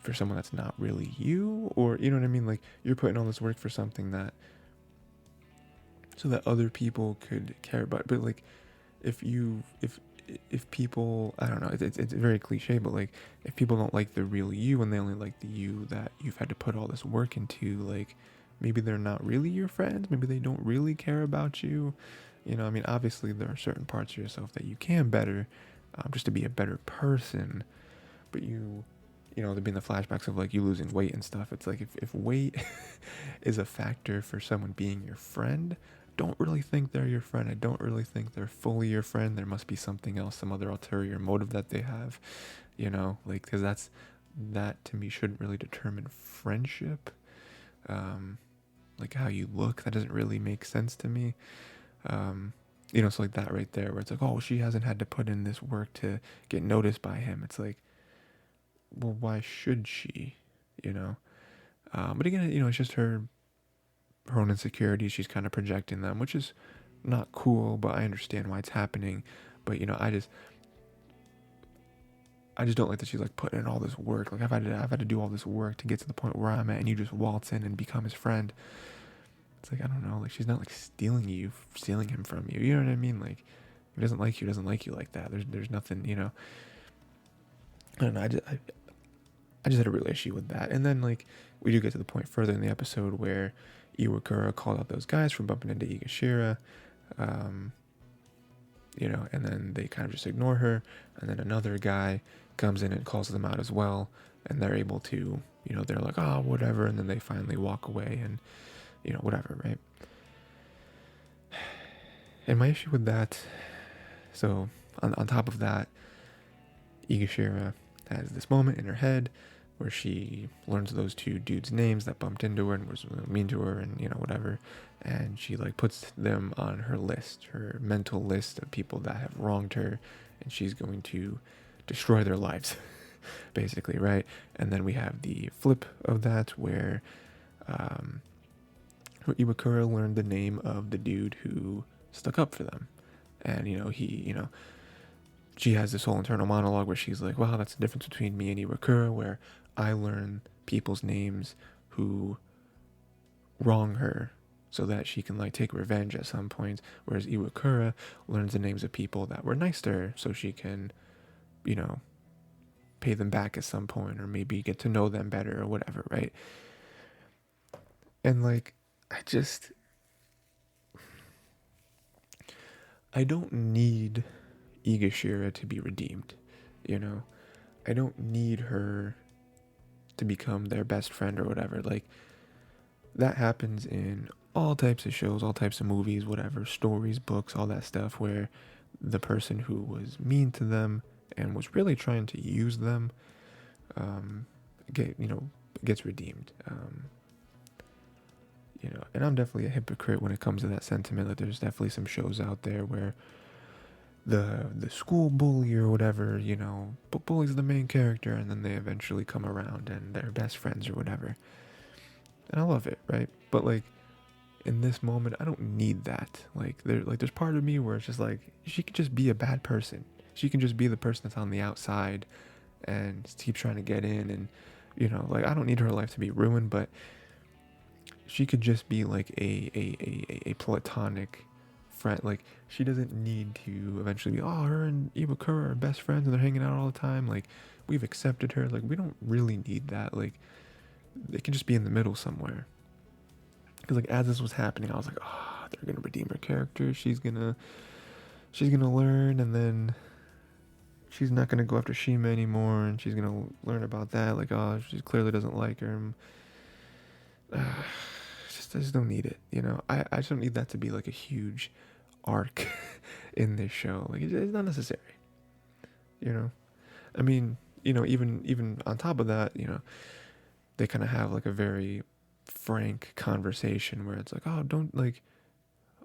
for someone that's not really you, or, you know what I mean? Like, you're putting all this work for something that, so that other people could care about. But like, if people, I don't know, it's very cliche, but like, if people don't like the real you and they only like the you that you've had to put all this work into, like, maybe they're not really your friends, maybe they don't really care about you, you know. I mean, obviously there are certain parts of yourself that you can better, just to be a better person. But you know, there being the flashbacks of like you losing weight and stuff, it's like, if weight is a factor for someone being your friend, don't really think they're your friend. I don't really think they're fully your friend. There must be something else, some other ulterior motive that they have, you know, like, because that to me shouldn't really determine friendship. Like, how you look, that doesn't really make sense to me. You know, so like that right there, where it's like, oh, she hasn't had to put in this work to get noticed by him. It's like, well, why should she, you know? But again, you know, it's just her own insecurities. She's kind of projecting them, which is not cool, but I understand why it's happening. But, you know, I just don't like that she's like putting in all this work. Like, I've had to do all this work to get to the point where I'm at, and you just waltz in and become his friend. It's like, I don't know, like, she's not like stealing him from you. You know what I mean? Like, if he doesn't like you, doesn't like you like that. There's nothing, you know. I don't know. I just had a real issue with that. And then, like, we do get to the point further in the episode where Iwakura called out those guys for bumping into Higashira, you know, and then they kind of just ignore her. And then another guy comes in and calls them out as well. And they're able to, you know, they're like, oh, whatever. And then they finally walk away and, you know, whatever, right? And my issue with that, so on top of that, Higashira has this moment in her head where she learns those two dudes' names that bumped into her and was mean to her, and, you know, whatever, and she like puts them on her list, her mental list of people that have wronged her, and she's going to destroy their lives basically, right? And then we have the flip of that where Iwakura learned the name of the dude who stuck up for them, and, you know, she has this whole internal monologue where she's like, wow, that's the difference between me and Iwakura, where I learn people's names who wrong her so that she can like take revenge at some point, whereas Iwakura learns the names of people that were nice to her so she can, you know, pay them back at some point, or maybe get to know them better or whatever, right? And like, I don't need Higashira to be redeemed, you know? I don't need her to become their best friend or whatever. Like, that happens in all types of shows, all types of movies, whatever, stories, books, all that stuff, where the person who was mean to them and was really trying to use them, um, gets redeemed. And I'm definitely a hypocrite when it comes to that sentiment. Like, there's definitely some shows out there where the school bully or whatever, bullies the main character, and then they eventually come around and they're best friends or whatever. And I love it, right? But like, in this moment, I don't need that. There's part of me where it's just like, she could just be a bad person. She can just be the person that's on the outside and keep trying to get in, and I don't need her life to be ruined, but she could just be like a platonic friend. Like, she doesn't need to eventually be, oh, her and Ibukura are best friends and they're hanging out all the time. Like, we've accepted her. Like, we don't really need that. Like, they can just be in the middle somewhere. Because like, as this was happening, I was like, oh, they're gonna redeem her character. She's gonna learn, and then she's not gonna go after Shima anymore, and she's gonna learn about that. Like, oh, she clearly doesn't like her. I just don't need it. I just don't need that to be like a huge arc in this show. Like, it's not necessary. I mean, even on top of that, they kind of have like a very frank conversation where it's like, oh, don't, like,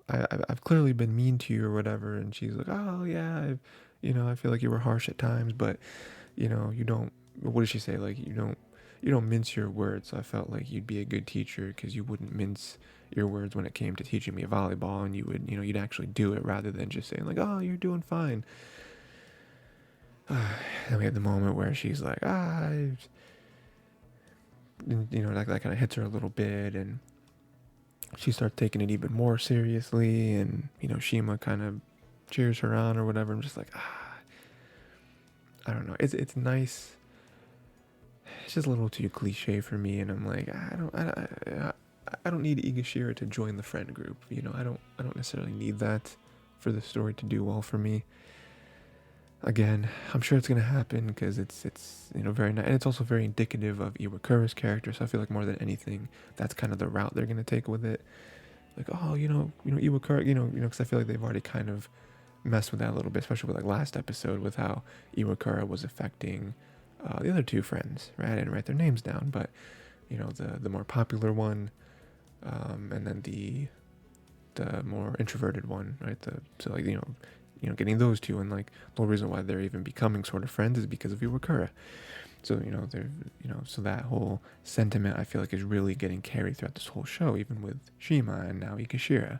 I've clearly been mean to you or whatever, and she's like, oh yeah, I feel like you were harsh at times, but you don't. What does she say? Like, you don't mince your words. So I felt like you'd be a good teacher because you wouldn't mince your words when it came to teaching me volleyball, and you would, you'd actually do it rather than just saying like, oh, you're doing fine. Then we have the moment where she's like, that kind of hits her a little bit, and she starts taking it even more seriously, and Shima kind of cheers her on or whatever. I'm just like, I don't know. It's nice. It's just a little too cliche for me, and I'm like, I don't need Igashira to join the friend group. I don't necessarily need that for the story to do well for me. Again, I'm sure it's gonna happen because it's very nice, and it's also very indicative of Iwakura's character. So I feel like more than anything, that's kind of the route they're gonna take with it. Like, oh, Iwakura, because I feel like they've already kind of messed with that a little bit, especially with like last episode with how Iwakura was affecting the other two friends. Right, I didn't write their names down, but the more popular one, and then the more introverted one, right? So like getting those two, and like the whole reason why they're even becoming sort of friends is because of Iwakura. So they're so that whole sentiment I feel like is really getting carried throughout this whole show, even with Shima and now Ikashira,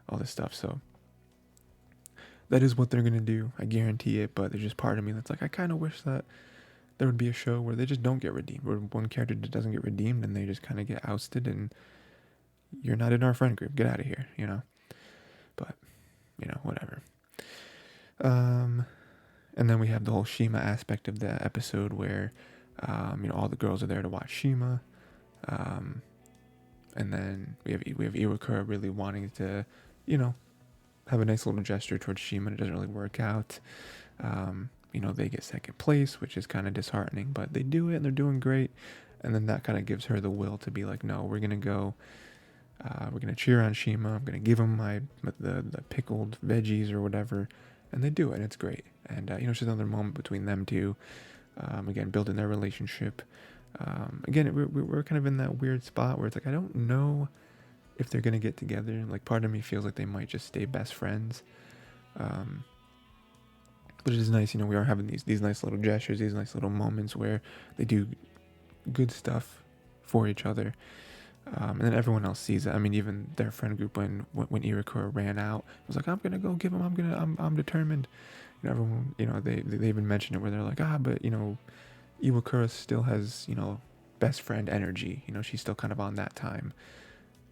all this stuff. So that is what they're gonna do, I guarantee it. But there's just part of me that's like, I kind of wish that there would be a show where they just don't get redeemed, where one character just doesn't get redeemed and they just kind of get ousted, and you're not in our friend group, get out of here, But whatever. And then we have the whole Shima aspect of the episode where, all the girls are there to watch Shima. And then we have Iwakura really wanting to, have a nice little gesture towards Shima, and it doesn't really work out. They get second place, which is kind of disheartening, but they do it and they're doing great. And then that kind of gives her the will to be like, no, we're going to go, we're going to cheer on Shima. I'm going to give him the pickled veggies or whatever. And they do it, and it's great. And, it's just another moment between them two. Again, building their relationship. Again, we're kind of in that weird spot where it's like, I don't know if they're going to get together. Like, part of me feels like they might just stay best friends. But it is nice, we are having these nice little gestures, these nice little moments where they do good stuff for each other. And then everyone else sees it. I mean, even their friend group, when Iwakura ran out, was like, I'm gonna go give him. I'm determined. Everyone, they even mentioned it where they're like, but Iwakura still has best friend energy. She's still kind of on that time.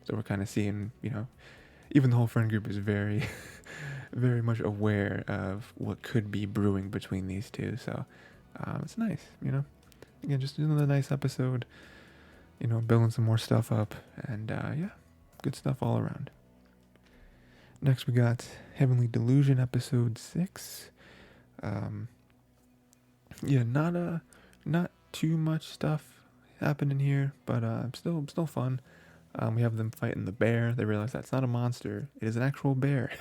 So we're kind of seeing, even the whole friend group is very, very much aware of what could be brewing between these two. So it's nice, Again, just another nice episode. Building some more stuff up, and good stuff all around. Next we got Heavenly Delusion episode 6. Not too much stuff happening here, but still fun. We have them fighting the bear. They realize that's not a monster; it is an actual bear.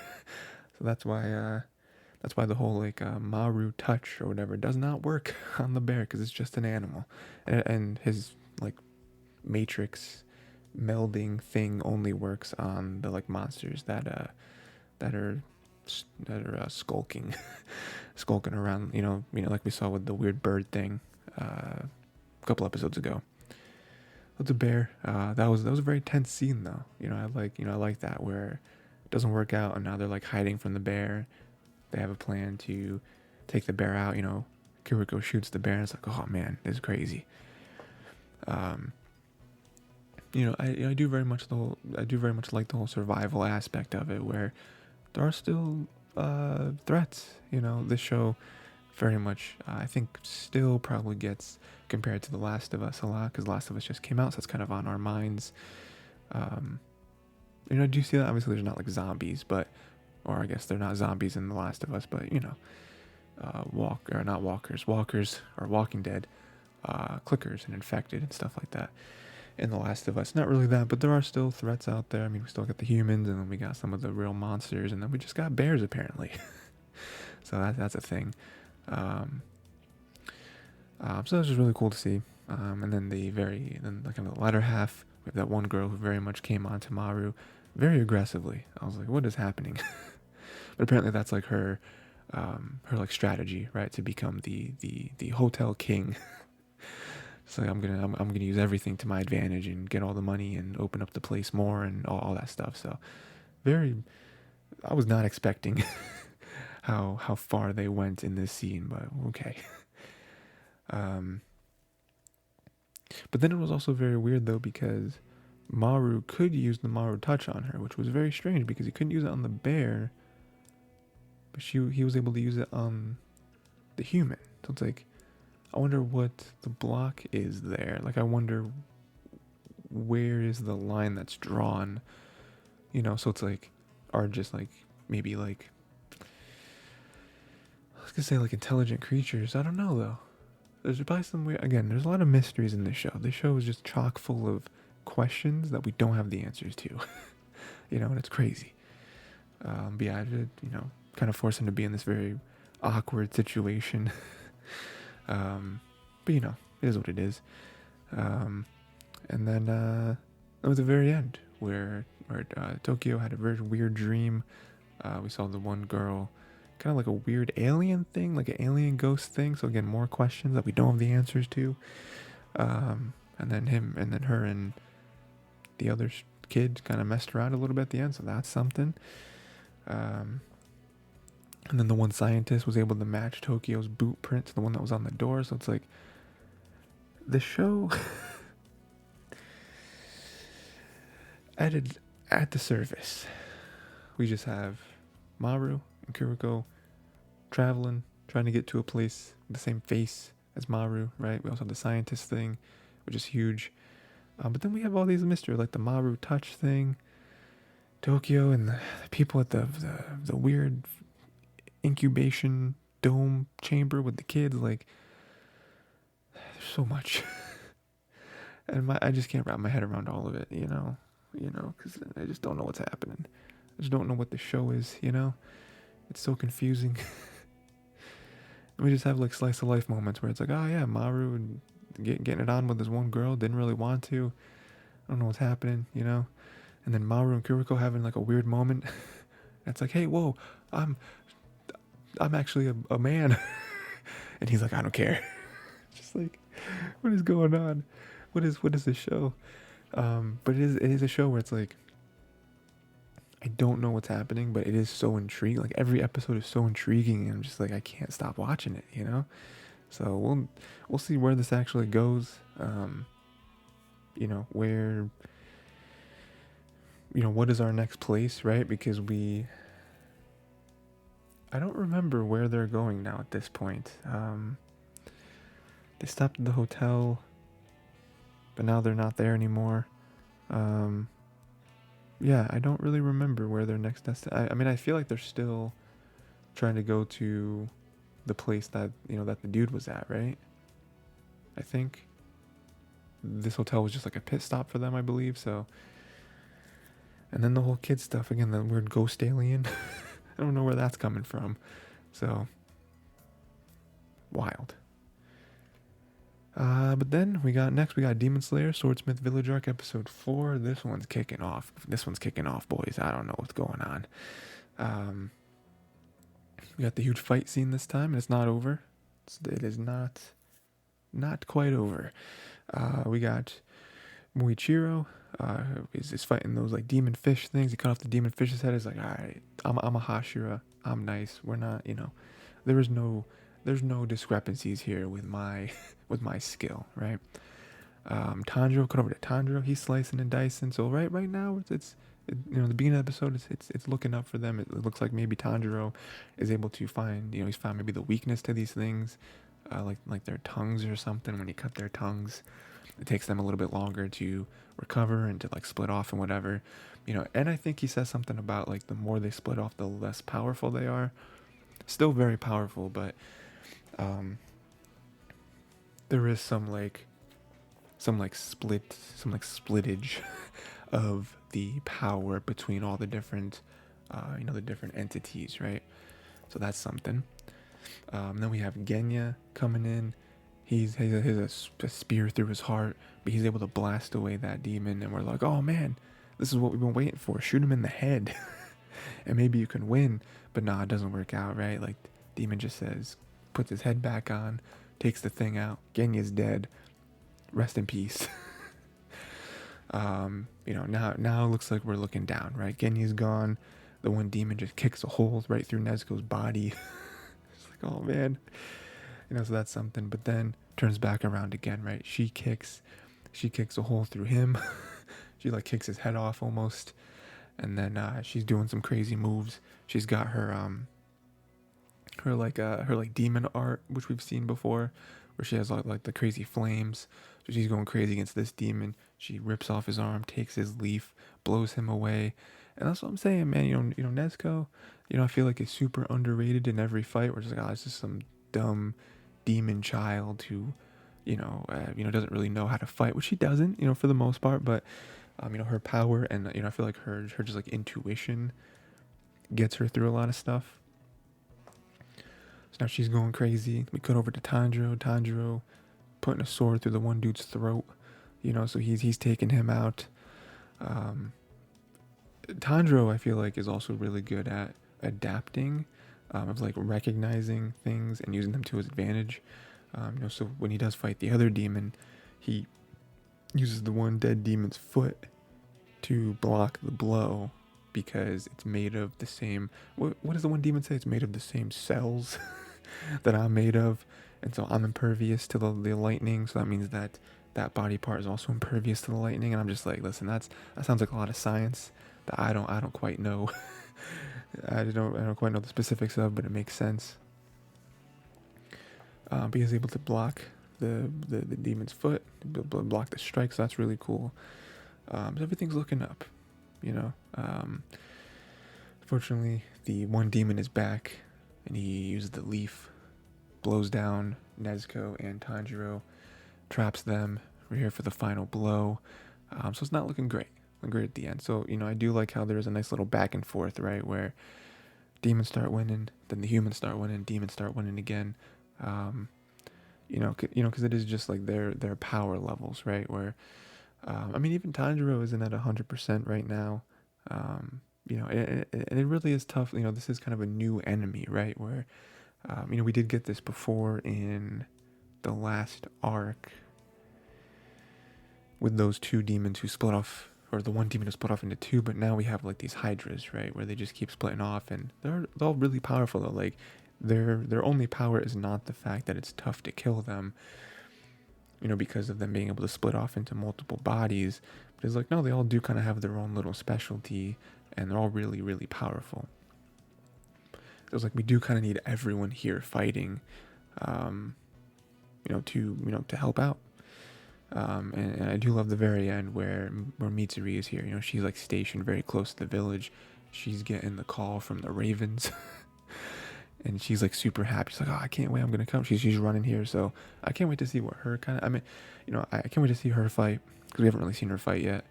So that's why the whole like Maru touch or whatever does not work on the bear because it's just an animal, and his like matrix melding thing only works on the like monsters that are skulking skulking around. Like we saw with the weird bird thing a couple episodes ago. With the bear, that was a very tense scene though. I like that where it doesn't work out and now they're like hiding from the bear. They have a plan to take the bear out. Kiriko shoots the bear and it's like, oh man, this is crazy. I do very much like the whole survival aspect of it, where there are still threats. This show very much, I think, still probably gets compared to The Last of Us a lot because Last of Us just came out, so it's kind of on our minds. Do you see that? Obviously, there's not like zombies, or I guess they're not zombies in The Last of Us, but walkers or Walking Dead, clickers and infected and stuff like that. In The Last of Us, not really that, but there are still threats out there. I mean, we still got the humans, and then we got some of the real monsters, and then we just got bears apparently. So that's a thing. So that's just really cool to see. And then the kind of the latter half, we have that one girl who very much came on to Maru very aggressively. I was like, what is happening? But apparently that's like her like strategy, right, to become the hotel king. So I'm gonna use everything to my advantage and get all the money and open up the place more and all that stuff. So I was not expecting how far they went in this scene, but okay. But then it was also very weird though because Maru could use the Maru touch on her, which was very strange because he couldn't use it on the bear, but he was able to use it on the human. So it's like, I wonder what the block is there. Like, I wonder where is the line that's drawn, so it's like, are just like, maybe like, I was gonna say like intelligent creatures. I don't know though. There's probably some weird, again, there's a lot of mysteries in this show. This show is just chock full of questions that we don't have the answers to, and it's crazy. But yeah, I did, kind of force him to be in this very awkward situation. But it is what it is. And then it was the very end where Tokyo had a very weird dream. We saw the one girl, kind of like a weird alien thing, like an alien ghost thing. So again, more questions that we don't have the answers to. And then her and the other kid kind of messed around a little bit at the end. So that's something. And then the one scientist was able to match Tokyo's boot print to the one that was on the door. So it's like, the show at the surface, we just have Maru and Kuriko traveling, trying to get to a place with the same face as Maru, right? We also have the scientist thing, which is huge. But then we have all these mysteries, like the Maru touch thing, Tokyo, and the people at the weird incubation dome chamber with the kids. Like, there's so much. And I just can't wrap my head around all of it, because I just don't know what's happening. I just don't know what the show is, It's so confusing. And we just have like slice of life moments where it's like, oh yeah, Maru and getting it on with this one girl, didn't really want to. I don't know what's happening, And then Maru and Kuriko having like a weird moment. It's like, hey, whoa, I'm actually a man. And he's like, I don't care. Just like, what is going on? What is this show? But it is a show where it's like, I don't know what's happening, but it is so intriguing. Like, every episode is so intriguing, and I'm just like, I can't stop watching it, So we'll see where this actually goes. Where, what is our next place, right? Because I don't remember where they're going now at this point. They stopped at the hotel, but now they're not there anymore. Yeah, I don't really remember where their next destination. I mean, I feel like they're still trying to go to the place that that the dude was at, right? I think this hotel was just like a pit stop for them, I believe. So And then the whole kid stuff again, the weird ghost alien. I don't know where that's coming from. So wild. But then we got Demon Slayer, Swordsmith Village Arc episode 4. This one's kicking off. Boys. I don't know what's going on. We got the huge fight scene this time, and it's not over. It is not quite over. We got Muichiro is fighting those like demon fish things. He cut off the demon fish's head. He's like, all right, I'm a Hashira. I'm nice. We're not, there's no discrepancies here with my with my skill, right? Tanjiro, cut over to Tanjiro. He's slicing and dicing. So right now it's the beginning of the episode, it's looking up for them. It looks like maybe Tanjiro is able to find, he's found maybe the weakness to these things, like their tongues or something. When you cut their tongues, it takes them a little bit longer to recover and to like split off and whatever, And I think he says something about like the more they split off, the less powerful they are. Still very powerful, but there is some splittage of the power between all the different the different entities, right? So that's something. Then we have Genya coming in. He has a spear through his heart, but he's able to blast away that demon, and we're like, oh man, this is what we've been waiting for. Shoot him in the head and maybe you can win. But nah, it doesn't work out, right? Like, demon just says, puts his head back on, takes the thing out. Genya's dead. Rest in peace. Now it looks like we're looking down, right? Genya's gone. The one demon just kicks a hole right through Nezuko's body. It's like, oh man. So that's something. But then turns back around again, right? She kicks a hole through him. She like kicks his head off almost. And then she's doing some crazy moves. She's got her demon art, which we've seen before, where she has like the crazy flames. So she's going crazy against this demon. She rips off his arm, takes his leaf, blows him away. And that's what I'm saying, man. Nezuko, I feel like is super underrated in every fight. We're just like, it's just some dumb demon child who, doesn't really know how to fight, which she doesn't, for the most part. But, her power and, I feel like her just like intuition gets her through a lot of stuff. So now she's going crazy. We cut over to Tanjiro putting a sword through the one dude's throat, so he's taking him out. Tanjiro, I feel like, is also really good at adapting, of like recognizing things and using them to his advantage. So when he does fight the other demon, he uses the one dead demon's foot to block the blow because it's made of the same. What does the one demon say? It's made of the same cells that I'm made of, and so I'm impervious to the lightning. So that means that body part is also impervious to the lightning. And I'm just like, listen, that sounds like a lot of science that I don't quite know. I don't quite know the specifics of, but it makes sense. But he's able to block the demon's foot, block the strike, so that's really cool. So everything's looking up, Fortunately, the one demon is back, and he uses the leaf, blows down Nezuko and Tanjiro, traps them. We're here for the final blow. So it's not looking great. Looking great at the end. So, I do like how there's a nice little back and forth, right, where demons start winning, then the humans start winning, demons start winning again. Because it is just like their power levels, right? Where, even Tanjiro isn't at 100% right now. And it really is tough. This is kind of a new enemy, right? Where, we did get this before in the last arc with those two demons who split off, or the one demon who split off into two. But now we have like these hydras, right? Where they just keep splitting off, and they're all really powerful though. Like, their only power is not the fact that it's tough to kill them, because of them being able to split off into multiple bodies. But it's like, no, they all do kind of have their own little specialty, and they're all really, really powerful. So it's like, we do kind of need everyone here fighting, to help out. And I do love the very end where Mitsuri is here. She's like stationed very close to the village. She's getting the call from the ravens. And she's like super happy. She's like, oh, I can't wait. I'm going to come. She's running here. So I can't wait to see what her I can't wait to see her fight, because we haven't really seen her fight yet.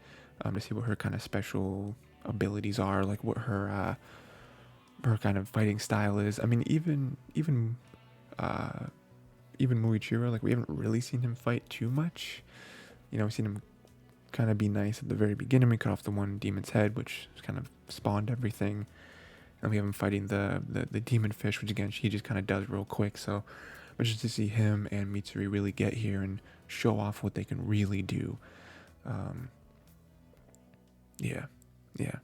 To see what her kind of special abilities are, like what her kind of fighting style is. I mean, even Muichiro, like we haven't really seen him fight too much. We've seen him kind of be nice at the very beginning. We cut off the one demon's head, which kind of spawned everything. And we have him fighting the demon fish, which again, he just kind of does real quick. So, but just to see him and Mitsuri really get here and show off what they can really do. Yeah.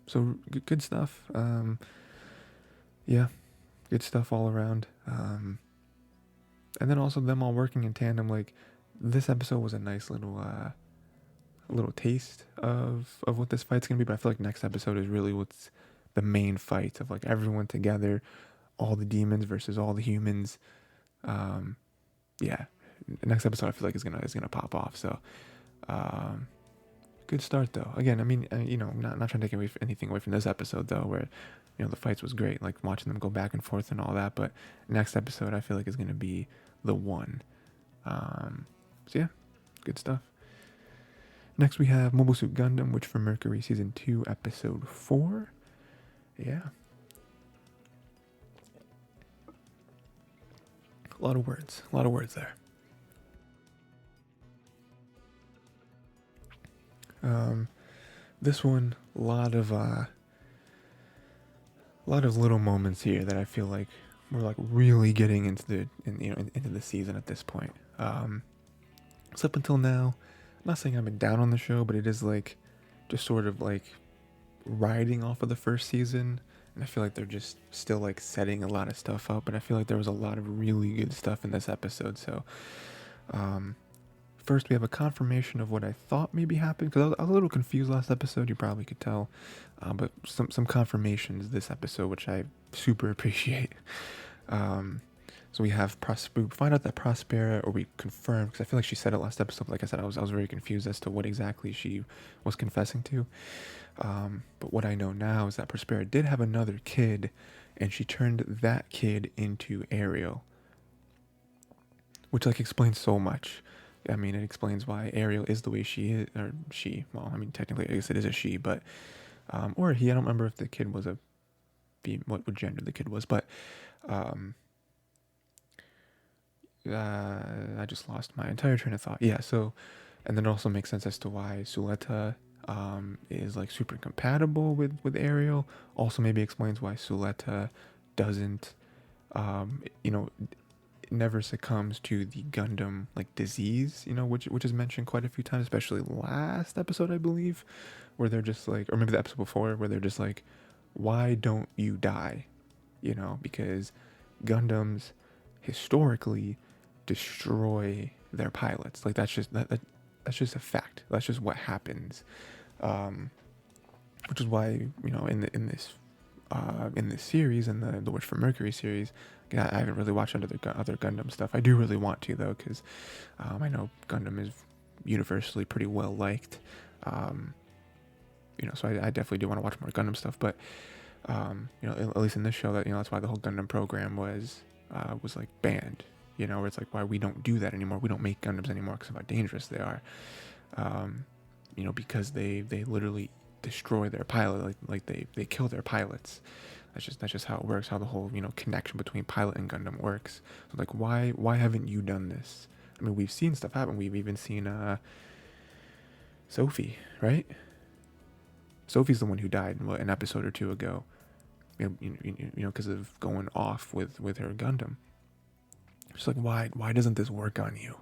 So good stuff. Yeah, good stuff all around. And then also them all working in tandem. Like this episode was a nice little taste of what this fight's gonna be. But I feel like next episode is really what's the main fight of like everyone together, all the demons versus all the humans. Yeah, next episode I feel like is gonna pop off. So, good start though. Again, I mean, not trying to take anything away from this episode though, where the fights was great, like watching them go back and forth and all that. But next episode I feel like is gonna be the one. So yeah, good stuff. Next we have Mobile Suit Gundam, which for Mercury Season 2, Episode 4. Yeah. A lot of words there. This one, a lot of little moments here that I feel like we're like really getting into the season at this point. So up until now, I'm not saying I've been down on the show, but it is like just sort of like riding off of the first season, and I feel like they're just still like setting a lot of stuff up, and I feel like there was a lot of really good stuff in this episode. So first we have a confirmation of what I thought maybe happened, because I was a little confused last episode, you probably could tell, but some confirmations this episode, which I super appreciate. So we have we find out that Prospera, or we confirm, because I feel like she said it last episode. Like I said, I was very confused as to what exactly she was confessing to. But what I know now is that Prospera did have another kid, and she turned that kid into Ariel, which like explains so much. I mean, it explains why Ariel is the way she is, or she. Well, I mean, technically, I guess it is a she, but or he. I don't remember if the kid was what gender the kid was, but I just lost my entire train of thought. Yeah, so, and then it also makes sense as to why Suletta is like super compatible with Ariel. Also maybe explains why Suletta doesn't, never succumbs to the Gundam like disease, which is mentioned quite a few times, especially last episode, I believe, where they're just like, or maybe the episode before, where they're just like, why don't you die? Because Gundams historically destroy their pilots. Like that's just a fact. That's just what happens. Which is why in this series, in the Wish for Mercury series, I haven't really watched other Gundam stuff. I do really want to though, because I know Gundam is universally pretty well liked. So I definitely do want to watch more Gundam stuff. But at least in this show, that that's why the whole Gundam program was like banned. Where it's like, why we don't do that anymore. We don't make Gundams anymore because of how dangerous they are. Because they literally destroy their pilot, like they kill their pilots. That's just how it works, how the whole connection between pilot and Gundam works. So like, why haven't you done this? I mean, we've seen stuff happen. We've even seen Sophie, right? Sophie's the one who died an episode or two ago. Because of going off with her Gundam. Just like, why doesn't this work on you?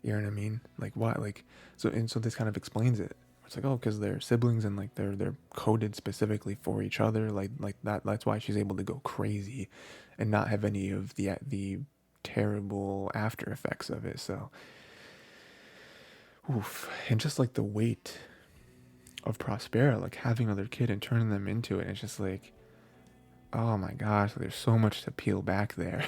You know what I mean? Like, why? Like, so this kind of explains it. It's like, oh, because they're siblings and like they're coded specifically for each other. Like that. That's why she's able to go crazy, and not have any of the terrible after effects of it. So, oof. And just like the weight of Prospera, like having another kid and turning them into it. It's just like, oh my gosh, there's so much to peel back there.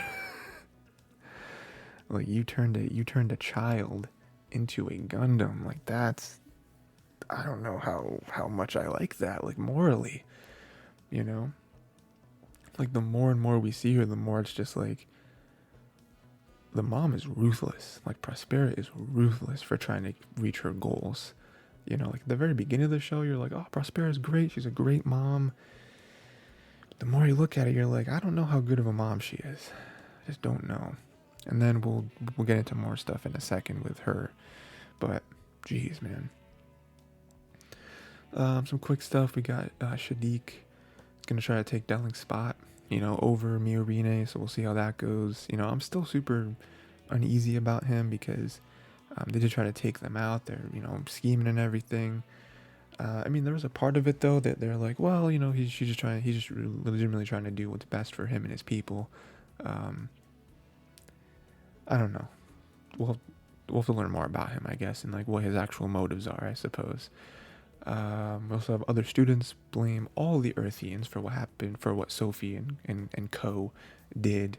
Like you turned a child into a Gundam. Like that's, I don't know how much I like that, like morally, like the more and more we see her, the more it's just like the mom is ruthless. Like Prospera is ruthless for trying to reach her goals. You know, like at the very beginning of the show, you're like, oh, Prospera's great. She's a great mom. The more you look at it, you're like, I don't know how good of a mom she is. I just don't know. And then we'll get into more stuff in a second with her. But, geez, man. Some quick stuff. We got Shadiq gonna try to take Delling's spot, you know, over Miorine. So we'll see how that goes. You know, I'm still super uneasy about him because they did try to take them out. They're, you know, scheming and everything. I mean, there was a part of it though that they're like, well, you know, he's just legitimately trying to do what's best for him and his people. I don't know. We'll have to learn more about him, I guess, and like what his actual motives are, I suppose. We also have other students blame all the Earthians for what happened, for what Sophie and Co did,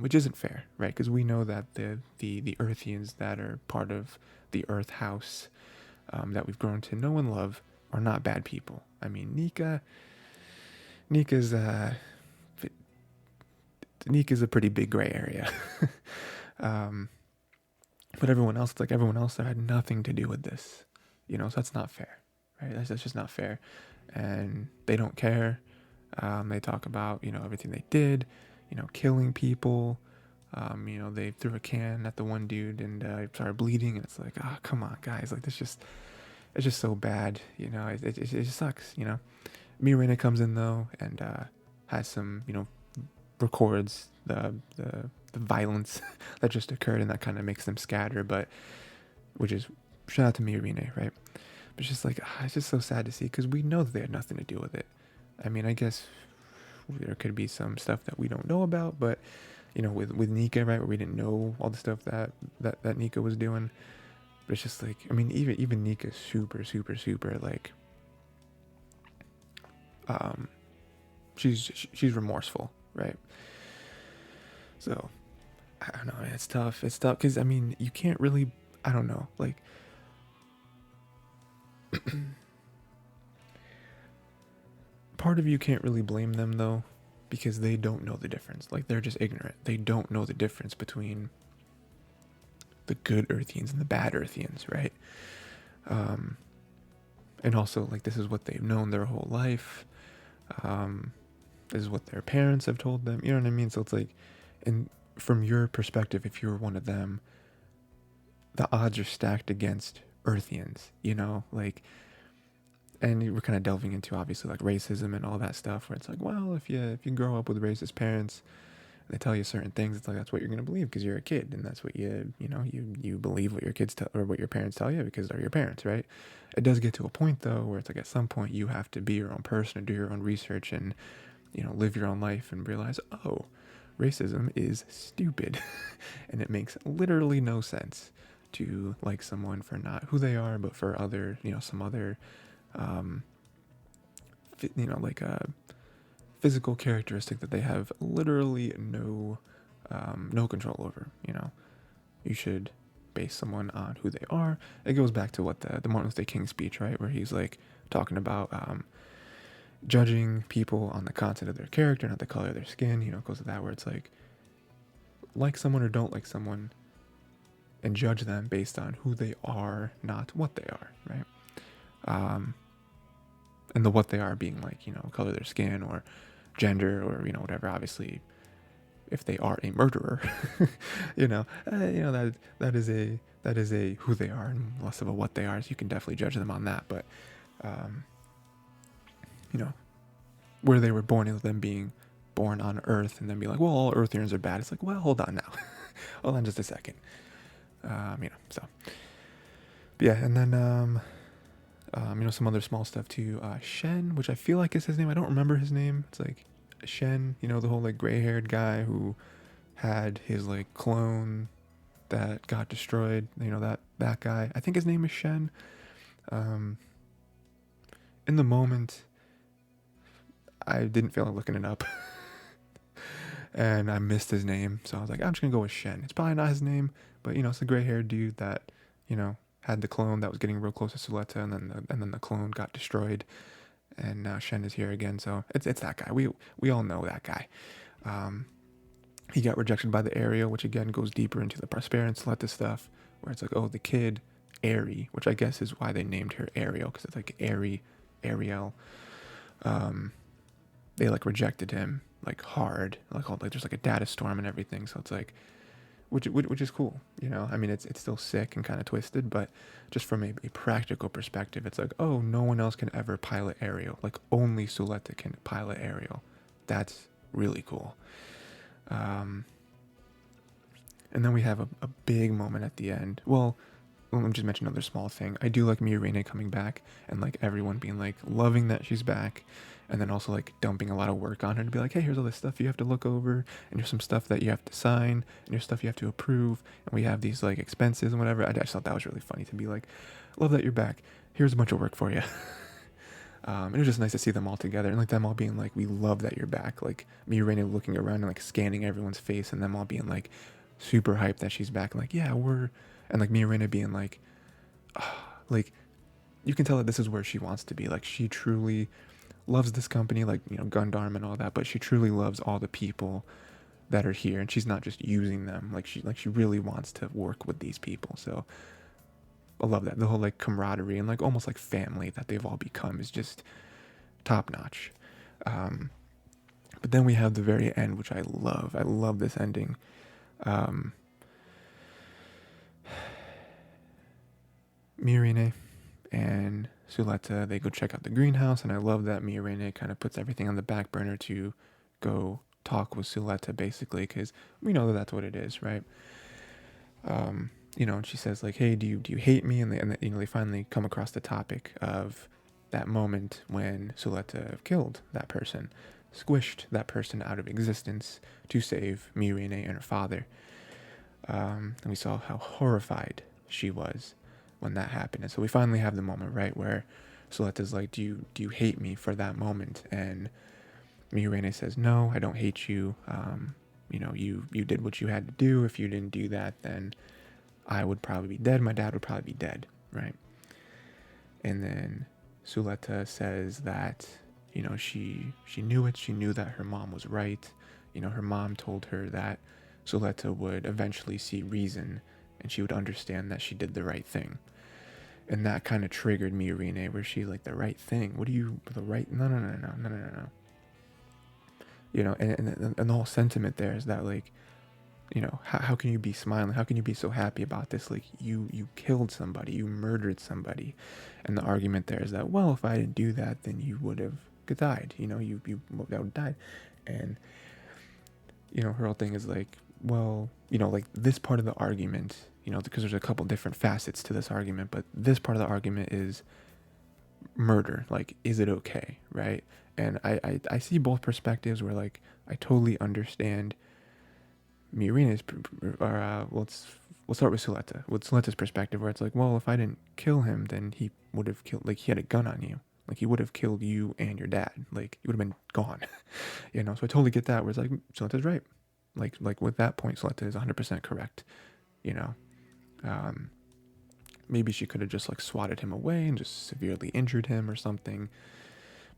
which isn't fair, right? Because we know that the Earthians that are part of the Earth House that we've grown to know and love are not bad people. I mean, Nika's a pretty big gray area. But everyone else there had nothing to do with this, you know, so that's not fair, right? That's just not fair. And they don't care. They talk about, you know, everything they did, you know, killing people. You know, they threw a can at the one dude and started bleeding, and it's like, oh, come on, guys, like it's just so bad, you know. It just sucks, you know. Mirena comes in though and has some, you know, records the violence that just occurred, and that kind of makes them scatter, but which is shout out to Mirena, right? But it's just like, it's just so sad to see, because we know that they had nothing to do with it. I mean, I guess there could be some stuff that we don't know about, but you know, with Nika, right, where we didn't know all the stuff that Nika was doing. But it's just like, I mean, even Nika's super like, she's remorseful, right? So I don't know, it's tough because I mean, you can't really, I don't know, like part of you can't really blame them though, because they don't know the difference. Like, they're just ignorant. They don't know the difference between the good Earthians and the bad Earthians, right? And also, like, this is what they've known their whole life. This is what their parents have told them. You know what I mean? So it's like, and from your perspective, if you're one of them, the odds are stacked against Earthians, you know? Like, and we're kind of delving into obviously like racism and all that stuff, where it's like, well, if you grow up with racist parents, they tell you certain things, it's like that's what you're gonna believe because you're a kid, and that's what you believe what your kids tell or what your parents tell you because they're your parents, right? It does get to a point though where it's like at some point you have to be your own person and do your own research and, you know, live your own life and realize, oh, racism is stupid, and it makes literally no sense to like someone for not who they are, but for other, you know, some other you know, like a physical characteristic that they have literally no control over. You know, you should base someone on who they are. It goes back to what the Martin Luther King speech, right, where he's like talking about judging people on the content of their character, not the color of their skin. You know, it goes to that where it's like someone or don't like someone, and judge them based on who they are, not what they are, right? And the what they are being like, you know, color of their skin or gender or, you know, whatever. Obviously, if they are a murderer, you know, that is a who they are and less of a what they are. So you can definitely judge them on that. But, you know, where they were born and them being born on Earth and then be like, well, all Earthians are bad. It's like, well, hold on now. Hold on just a second. You know, so. But yeah, and then, you know, some other small stuff too. Shen, which I feel like is his name. I don't remember his name. It's like Shen, you know, the whole like gray-haired guy who had his like clone that got destroyed. You know, that guy. I think his name is Shen. In the moment, I didn't feel like looking it up. And I missed his name. So I was like, I'm just going to go with Shen. It's probably not his name, but, you know, it's a gray-haired dude that, you know, had the clone that was getting real close to Suletta, and then the clone got destroyed, and now Shen is here again. So it's that guy. We all know that guy. He got rejected by the area, which again goes deeper into the Prosper and Suletta stuff, where it's like, oh, the kid Eri, which I guess is why they named her Ariel, because it's like Ariel. They like rejected him like hard, like all like there's like a data storm and everything. So it's like, which is cool, you know. I mean, it's still sick and kind of twisted, but just from a practical perspective, it's like, oh, no one else can ever pilot Ariel. Like only Suletta can pilot Ariel. That's really cool. And then we have a big moment at the end. Well, let me just mention another small thing. I do like Miorine coming back and like everyone being like loving that she's back, and then also like dumping a lot of work on her to be like, hey, here's all this stuff you have to look over, and here's some stuff that you have to sign, and here's stuff you have to approve, and we have these like expenses and whatever. I just thought that was really funny to be like, love that you're back. Here's a bunch of work for you. And it was just nice to see them all together and like them all being like, we love that you're back. Like Miorine looking around and like scanning everyone's face, and them all being like super hyped that she's back. Like, yeah, and like Miorine being like, like you can tell that this is where she wants to be. Like she truly loves this company, like, you know, Gundam and all that, but she truly loves all the people that are here, and she's not just using them. Like she really wants to work with these people. So I love that. The whole like camaraderie and like almost like family that they've all become is just top notch. But then we have the very end, which I love. I love this ending. Miorine and Suletta, they go check out the greenhouse, and I love that Miorine kind of puts everything on the back burner to go talk with Suletta, basically, because we know that that's what it is, right? You know, and she says like, hey, do you hate me? And they finally come across the topic of that moment when Suletta killed that person, squished that person out of existence to save Miorine and her father. And we saw how horrified she was when that happened. And so we finally have the moment, right, where Suletta's like, do you hate me for that moment? And Miorine says, no, I don't hate you. You know, you did what you had to do. If you didn't do that, then I would probably be dead. My dad would probably be dead, right? And then Suletta says that, you know, she knew it. She knew that her mom was right. You know, her mom told her that Suletta would eventually see reason, and she would understand that she did the right thing. And that kind of triggered Miorine, where she like, the right thing? What do you, the right? No. You know, and the whole sentiment there is that like, you know, how can you be smiling? How can you be so happy about this? Like you killed somebody, you murdered somebody. And the argument there is that, well, if I didn't do that, then you would have died. You know, you would have died. And, you know, her whole thing is like, well, you know, like this part of the argument, you know, because there's a couple different facets to this argument, but this part of the argument is murder. Like, is it okay, right? And I see both perspectives where like I totally understand Miorine's, we'll start with Suletta. With Suletta's perspective, where it's like, well, if I didn't kill him, then he would have killed, like he had a gun on you. Like he would have killed you and your dad. Like you would have been gone, you know? So I totally get that, where it's like, Suletta's right. Like with that point, Suletta is 100% correct, you know? Maybe she could have just like swatted him away and just severely injured him or something.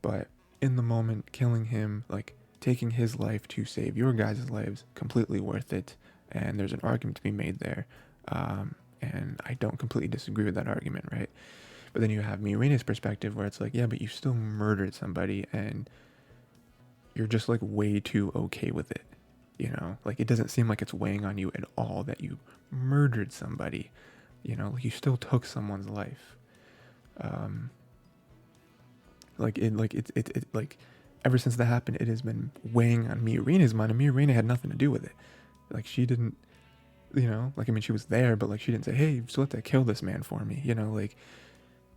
But in the moment, killing him, like taking his life to save your guys' lives, completely worth it. And there's an argument to be made there. And I don't completely disagree with that argument, right? But then you have Miorine's perspective, where it's like, yeah, but you still murdered somebody and you're just like way too okay with it. You know, like it doesn't seem like it's weighing on you at all that you murdered somebody. You know, like you still took someone's life. Like ever since that happened, it has been weighing on Miorine's mind, and Miorine had nothing to do with it. Like she didn't, you know, like I mean she was there, but like she didn't say, hey, Suletta, kill this man for me, you know, like.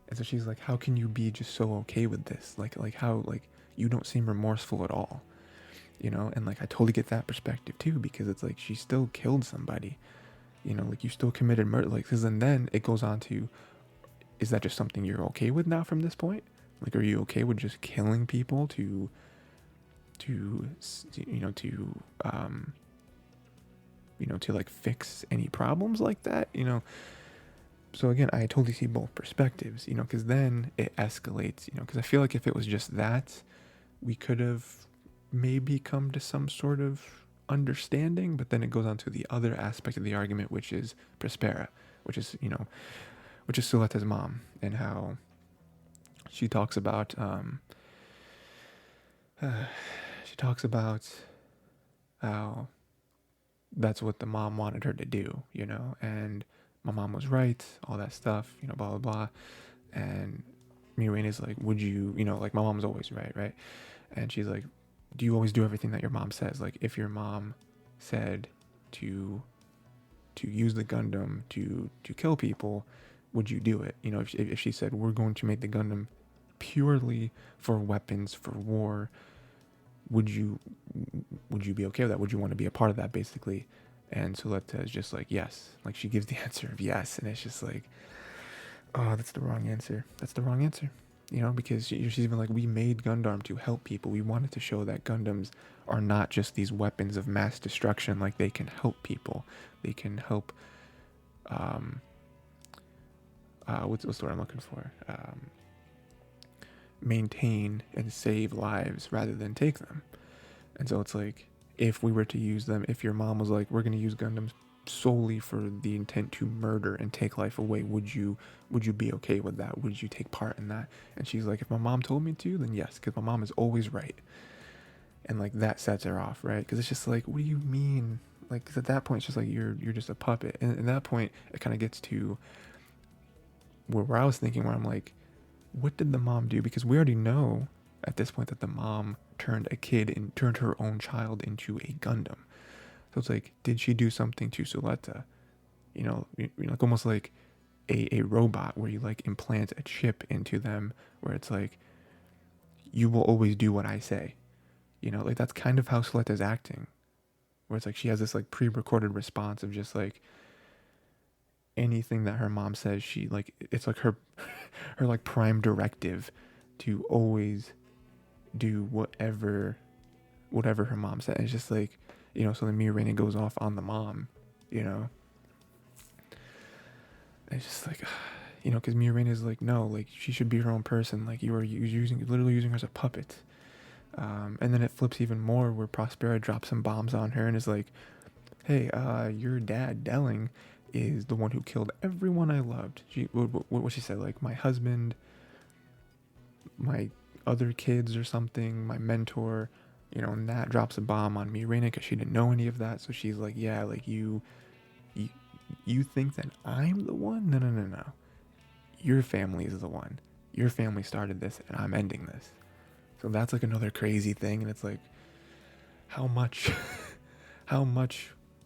And so she's like, how can you be just so okay with this? Like how, like you don't seem remorseful at all, you know? And like I totally get that perspective too, because it's like she still killed somebody, you know, like you still committed murder, like, because and then it goes on to, is that just something you're okay with now from this point? Like, are you okay with just killing people to like fix any problems like that, you know? So again, I totally see both perspectives, you know, because then it escalates, you know, because I feel like if it was just that, we could have maybe come to some sort of understanding, but then it goes on to the other aspect of the argument, which is Prospera, which is, you know, which is Suleta's mom, and how she talks about she talks about how that's what the mom wanted her to do, and my mom was right, all that stuff, blah blah blah. And Mirene's like, would you, like, my mom's always right, right? And she's like, do you always do everything that your mom says? Like, if your mom said to use the Gundam to kill people, would you do it? If she said, we're going to make the Gundam purely for weapons, for war, would you be okay with that? Would you want to be a part of that, basically? And Suleta is just like, yes. Like, she gives the answer of yes, and it's just like, oh, that's the wrong answer. That's the wrong answer. Because she's even like, we made Gundam to help people. We wanted to show that Gundams are not just these weapons of mass destruction. Like, they can help people. They can help, what's the word I'm looking for? Maintain and save lives rather than take them. And so it's like, if we were to use them, if your mom was like, we're going to use Gundams solely for the intent to murder and take life away, would you be okay with that? Would you take part in that? And she's like, if my mom told me to, then yes, because my mom is always right. And like, that sets her off, right? Because it's just like, what do you mean? Like, cause at that point it's just like, you're just a puppet. And at that point it kind of gets to where I was thinking, where I'm like, what did the mom do? Because we already know at this point that the mom turned her own child into a Gundam. So it's like, did she do something to Suleta? Like, almost like a robot, where you like implant a chip into them, where it's like, you will always do what I say. Like, that's kind of how Suleta's acting, where it's like, she has this like pre-recorded response of just like, anything that her mom says, she like, it's like her like prime directive to always do whatever her mom said. It's just like, so then Mirene goes off on the mom, it's just like, because Mirene is like, no, like, she should be her own person. Like, you're literally using her as a puppet. And then it flips even more, where Prospera drops some bombs on her and is like, hey, your dad, Delling, is the one who killed everyone I loved. What she said, like, my husband, my other kids or something, my mentor, and that drops a bomb on Mirene because she didn't know any of that. So she's like, yeah, like, you think that I'm the one? No. Your family is the one. Your family started this, and I'm ending this. So that's like another crazy thing. And it's like, how much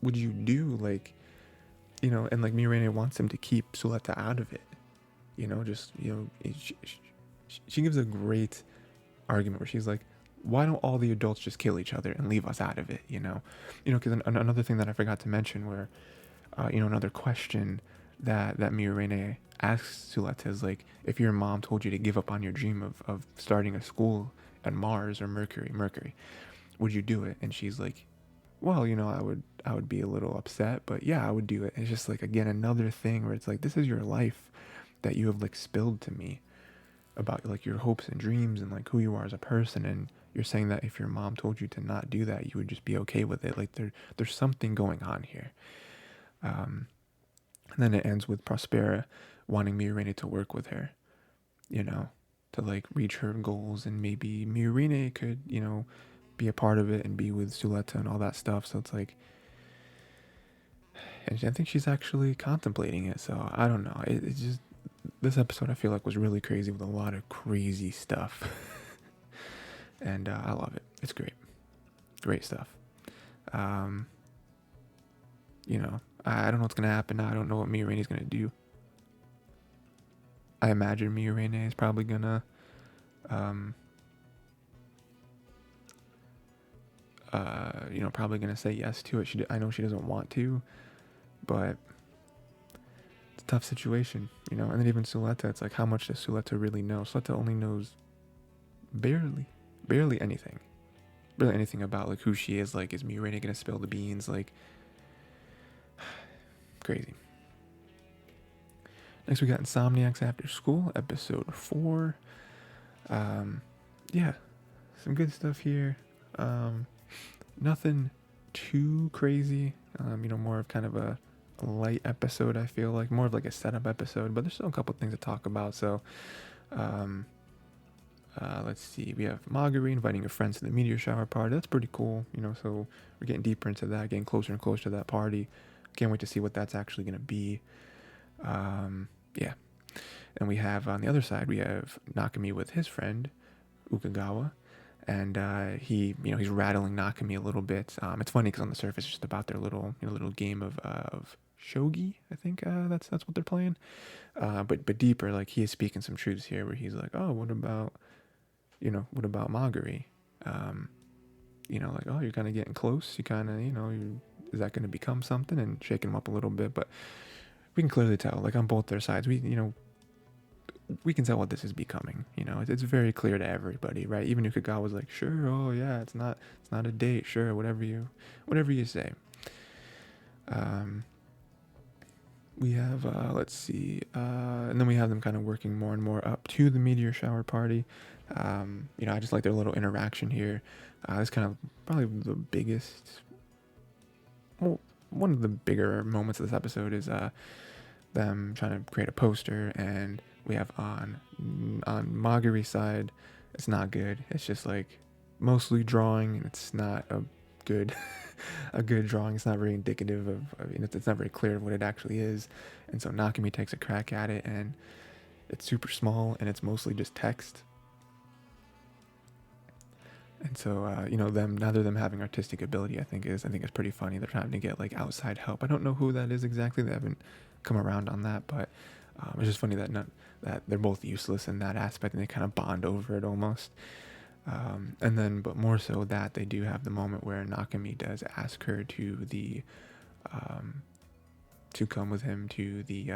would you do? Like, and like, Mirene wants him to keep Suleta out of it. She gives a great argument where she's like, why don't all the adults just kill each other and leave us out of it? Because another thing that I forgot to mention, where, another question that Mirene asks Suleta is like, if your mom told you to give up on your dream of starting a school at Mars or Mercury, would you do it? And she's like, well, I would be a little upset, but yeah, I would do it. It's just like, again, another thing where it's like, this is your life that you have like spilled to me about, like, your hopes and dreams and like who you are as a person, and you're saying that if your mom told you to not do that, you would just be okay with it. Like, there's something going on here. And then it ends with Prospera wanting Mirene to work with her, to like reach her goals, and maybe Mirene could, be a part of it and be with Suleta and all that stuff. So it's like, and I think she's actually contemplating it. So I don't know. It's just, this episode I feel like was really crazy, with a lot of crazy stuff. And I love it. It's great stuff. I don't know what's gonna happen now. I don't know what Mirene's gonna do. I imagine Mirene is probably gonna probably gonna say yes to it. I know she doesn't want to, but it's a tough situation, And then even Suleta, it's like, how much does Suleta really know? Suleta only knows barely anything about like who she is. Like, is Mirene gonna spill the beans? Like, crazy. Next we got Insomniacs After School, episode 4. Yeah, some good stuff here. Nothing too crazy. More of kind of a light episode, I feel like. More of like a setup episode, but there's still a couple things to talk about. So, um, let's see. We have Maguri inviting her friends to the meteor shower party. That's pretty cool, you know. So we're getting deeper into that, getting closer and closer to that party. Can't wait to see what that's actually going to be. Yeah. And we have on the other side, we have Nakami with his friend Ukagawa, and he's rattling Nakami a little bit. It's funny because on the surface, it's just about their little game of shogi. I think that's what they're playing. But deeper, like he is speaking some truths here, where he's like, oh, what about Maguri? Like, oh, you're kind of getting close. You kind of, is that going to become something? And shaking him up a little bit, but we can clearly tell, like on both their sides, we can tell what this is becoming. It's very clear to everybody, right? Even Ukagawa was like, sure, oh yeah, it's not a date, sure, whatever you say. We have let's see, and then we have them kind of working more and more up to the meteor shower party. I just like their little interaction here. It's kind of probably the biggest, well, one of the bigger moments of this episode is them trying to create a poster, and we have on Maguri's side, it's not good. It's just like mostly drawing, and it's not a good a good drawing. It's not very indicative of it's not very clear of what it actually is. And so Nakami takes a crack at it, and it's super small, and it's mostly just text. And so neither of them having artistic ability, I think is pretty funny. They're trying to get like outside help. I don't know who that is exactly. They haven't come around on that, but it's just funny that they're both useless in that aspect, and they kind of bond over it almost. But more so that they do have the moment where Nakami does ask her to come with him to the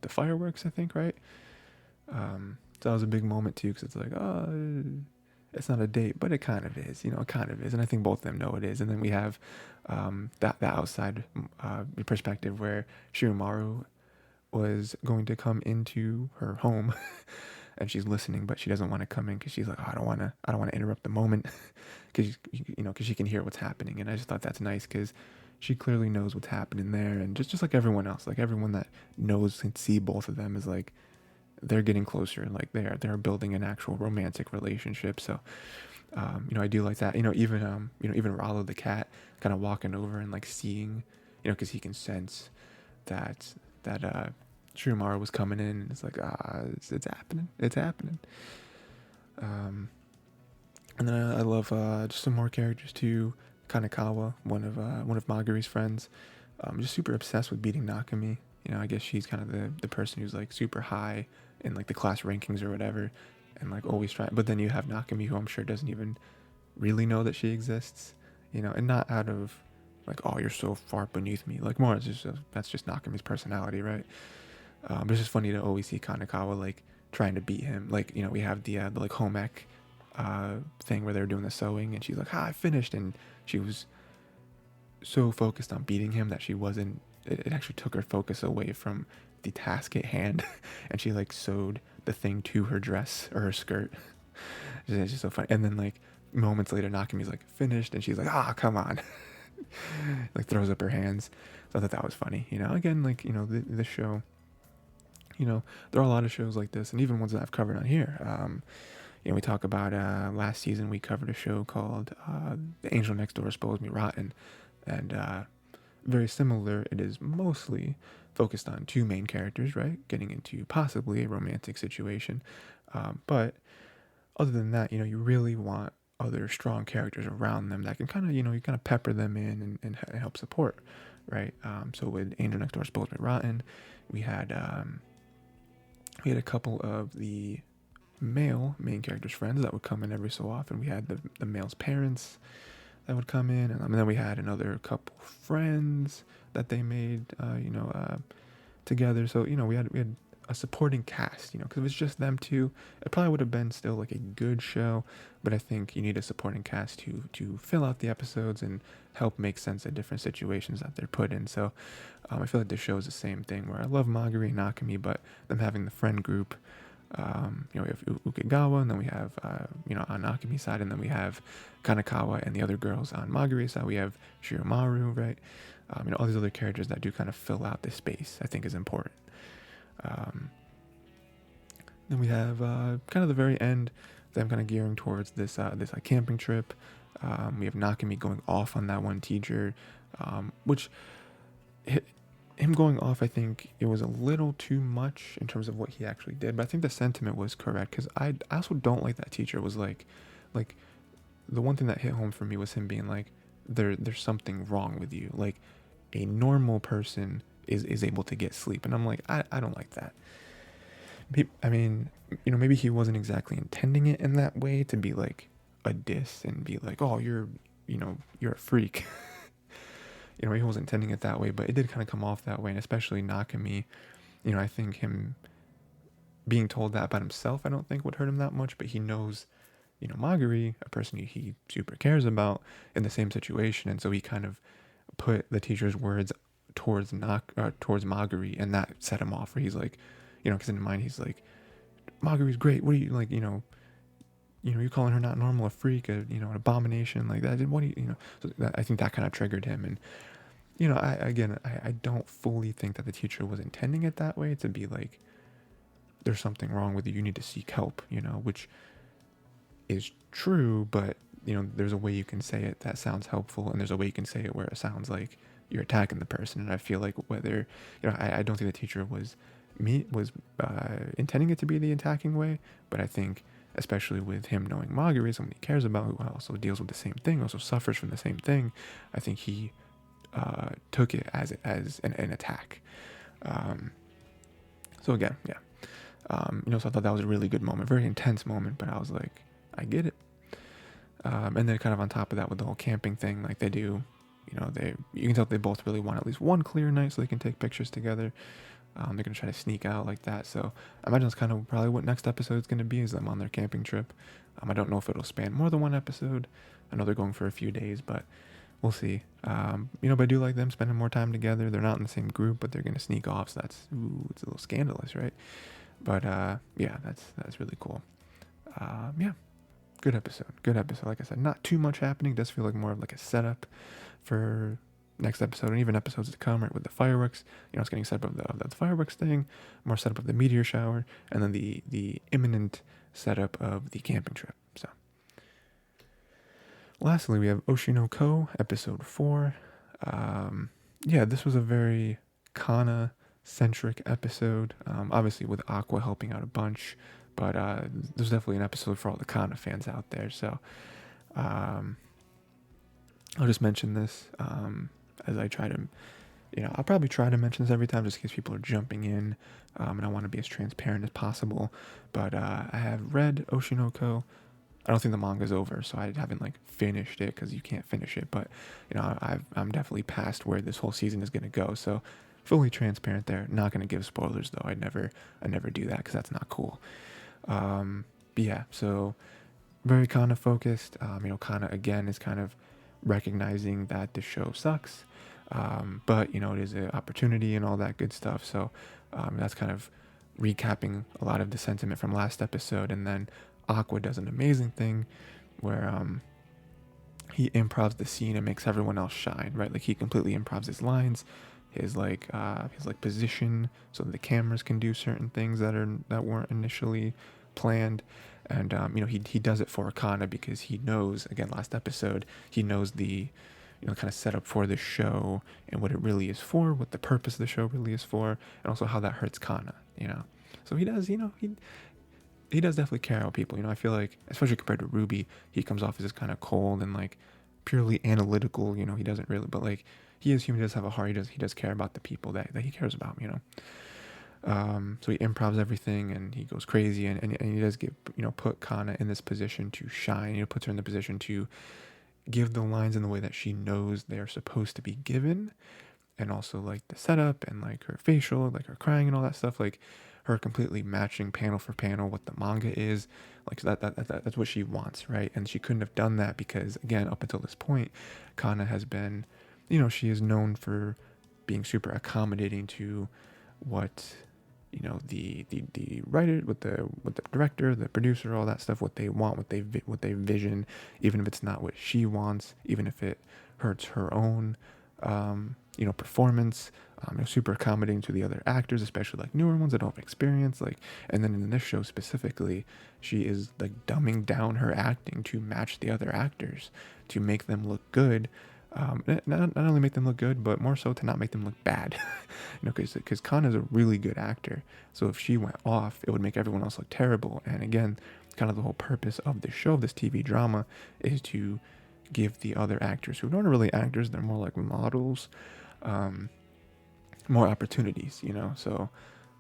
fireworks, I think, right? So that was a big moment too, because it's like, oh, it's not a date, but it kind of is, it kind of is. And I think both of them know it is. And then we have that outside perspective where Shiromaru was going to come into her home and she's listening, but she doesn't want to come in because she's like, oh, I don't want to interrupt the moment because she can hear what's happening. And I just thought that's nice because she clearly knows what's happening there. And just like everyone else, like everyone that knows and see both of them is like, they're getting closer, and like they're building an actual romantic relationship. So, I do like that. Even Rollo the cat kind of walking over and like seeing, because he can sense that Shiromaru was coming in, and it's like, it's happening. And then I love just some more characters too. Kanekawa, one of Maguri's friends, just super obsessed with beating Nakami. I guess she's kind of the person who's like super high in like the class rankings or whatever, and like always trying. But then you have Nakami, who I'm sure doesn't even really know that she exists, and not out of like, oh, you're so far beneath me. Like more, it's just that's just Nakami's personality, right? But it's just funny to always see Kanekawa like trying to beat him. Like we have the like home ec thing where they're doing the sewing, and she's like, I finished, and she was so focused on beating him that she wasn't. It actually took her focus away from the task at hand, and she like sewed the thing to her dress or her skirt. It's just so funny. And then like moments later, Nakami's like finished, and she's like, come on, like throws up her hands. So I thought that was funny. Again, like the show. There are a lot of shows like this, and even ones that I've covered on here. We talk about last season we covered a show called The Angel Next Door Spoils Me Rotten, and very similar. It is mostly focused on two main characters, right? Getting into possibly a romantic situation. But other than that, you really want other strong characters around them that can kind of, you kind of pepper them in and help support, right? So with Angel Next Door Spoils Me Rotten, we had a couple of the male main characters' friends that would come in every so often. We had the male's parents that would come in, and then we had another couple friends that they made, together. So we had a supporting cast, because if it's just them two, it probably would have been still like a good show. But I think you need a supporting cast to fill out the episodes and help make sense of different situations that they're put in. So I feel like this show is the same thing, where I love Maguri and Nakami, but them having the friend group We have Ukegawa, and then we have, on Akami's side, and then we have Konikawa and the other girls on Maguri's side. We have Shiromaru, right? All these other characters that do kind of fill out this space, I think is important. Then we have kind of the very end, them kind of gearing towards this camping trip. We have Nakami going off on that one teacher, which him going off, I think it was a little too much in terms of what he actually did, but I think the sentiment was correct, because I also don't like that teacher was like the one thing that hit home for me was him being like, there's something wrong with you. Like, a normal person is able to get sleep, and I'm like, I don't like that. I mean, maybe he wasn't exactly intending it in that way to be like a diss and be like, oh, you're a freak. He wasn't intending it that way, but it did kind of come off that way. And especially Nakami, I think him being told that about himself, I don't think would hurt him that much, but he knows, Maguri, a person he super cares about, in the same situation. And so he kind of put the teacher's words towards Maguri, and that set him off, where he's like, because in mind he's like, Maguri's great. What do you like? You're calling her not normal, a freak, an abomination like that. What do you, So I think that kind of triggered him. And I don't fully think that the teacher was intending it that way, to be like, there's something wrong with you. You need to seek help. Which is true, but there's a way you can say it that sounds helpful, and there's a way you can say it where it sounds like you're attacking the person. And I feel like whether I don't think the teacher was intending it to be the attacking way, but I think especially with him knowing Maguri, someone he cares about, who also deals with the same thing, also suffers from the same thing, I think he took it as an attack. So again, yeah. So I thought that was a really good moment, very intense moment, but I was like, I get it. And then kind of on top of that, with the whole camping thing, like they do, you can tell they both really want at least one clear night so they can take pictures together. They're going to try to sneak out like that. So I imagine that's kind of probably what next episode is going to be, is them on their camping trip. I don't know if it'll span more than one episode. I know they're going for a few days, but we'll see. But I do like them spending more time together. They're not in the same group, but they're going to sneak off. So it's a little scandalous, right? But yeah, that's really cool. Yeah, good episode. Like I said, not too much happening. It does feel like more of like a setup for next episode, and even episodes to come, right, with the fireworks. It's getting set up of the fireworks thing, more setup of the meteor shower, and then the imminent setup of the camping trip. So lastly, we have Oshi no Ko, episode 4. Yeah, this was a very Kana centric episode, obviously with Aqua helping out a bunch, but there's definitely an episode for all the Kana fans out there. So I'll just mention this as I try to, I'll probably try to mention this every time, just in case people are jumping in, and I want to be as transparent as possible. But I have read Oshi no Ko. I don't think the manga's over, so I haven't finished it, because you can't finish it. But I'm definitely past where this whole season is going to go. So fully transparent there. Not going to give spoilers though. I never do that, because that's not cool. But yeah, so very Kana focused. Kana again is kind of recognizing that the show sucks. But it is an opportunity and all that good stuff. So that's kind of recapping a lot of the sentiment from last episode. And then Aqua does an amazing thing where he improvs the scene and makes everyone else shine, right? Like he completely improvs his lines, his position, so that the cameras can do certain things that weren't initially planned. And he does it for Kana, because he knows, again, last episode, he knows the kind of setup for the show and what it really is for, what the purpose of the show really is for, and also how that hurts Kana. So he does, he does definitely care about people. I feel like, especially compared to Ruby, he comes off as just kind of cold and purely analytical. He doesn't really, but he is human. He does have a heart. He does care about the people that he cares about. So he improvs everything, and he goes crazy, and he does put Kana in this position to shine. Puts her in the position to give the lines in the way that she knows they are supposed to be given, and also the setup and her facial, her crying and all that stuff, her completely matching panel for panel what the manga is, that's what she wants, right? And she couldn't have done that because, again, up until this point, Kana has been, she is known for being super accommodating to what you know, the writer, with the director, the producer, all that stuff, what they want, what they vision, even if it's not what she wants, even if it hurts her own, you know, performance. They're super accommodating to the other actors, especially like newer ones that don't have experience. Like, and then in this show specifically, she is like dumbing down her acting to match the other actors, to make them look good. Not only make them look good, but more so to not make them look bad. You know, because Kana is a really good actor. So if she went off, it would make everyone else look terrible. And again, kind of the whole purpose of this show, this TV drama, is to give the other actors who aren't really actors, they're more like models, more opportunities, you know. So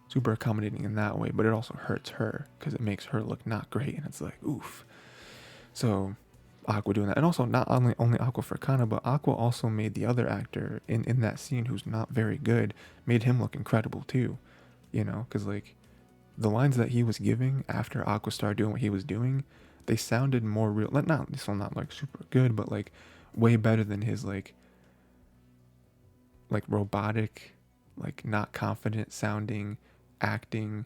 super accommodating in that way, but it also hurts her because it makes her look not great, and it's like, oof. So Aqua doing that, and also not only Aqua for Kana, but Aqua also made the other actor in that scene, who's not very good, made him look incredible too, you know, because like the lines that he was giving after Aqua started doing what he was doing, they sounded more real. Not like super good, but like way better than his like robotic, like not confident sounding acting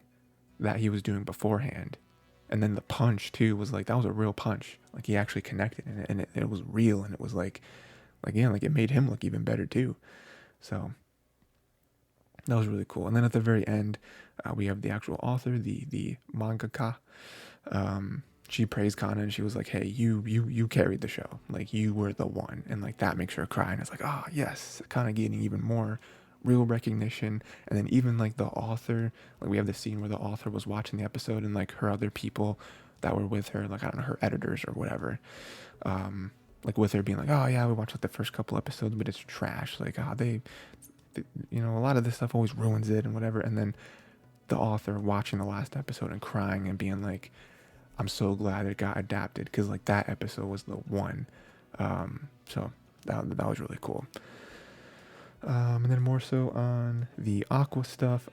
that he was doing beforehand. And then the punch too was like, that was a real punch. Like he actually connected, and it was real, and it was like yeah, like it made him look even better too. So that was really cool. And then at the very end, we have the actual author, the mangaka. She praised Kana, and she was like, "Hey, you carried the show. Like you were the one," and like that makes her cry. And it's like, ah, oh, yes, Kana getting even more real recognition. And then even like the author, like we have the scene where the author was watching the episode, and like her other people that were with her, like I don't know, her editors or whatever, like with her being like, "Oh yeah, we watched like the first couple episodes, but it's trash. Like, they you know, a lot of this stuff always ruins it and whatever." And then the author watching the last episode and crying and being like, "I'm so glad it got adapted, because like that episode was the one." So that was really cool. And then more so on the Aqua stuff,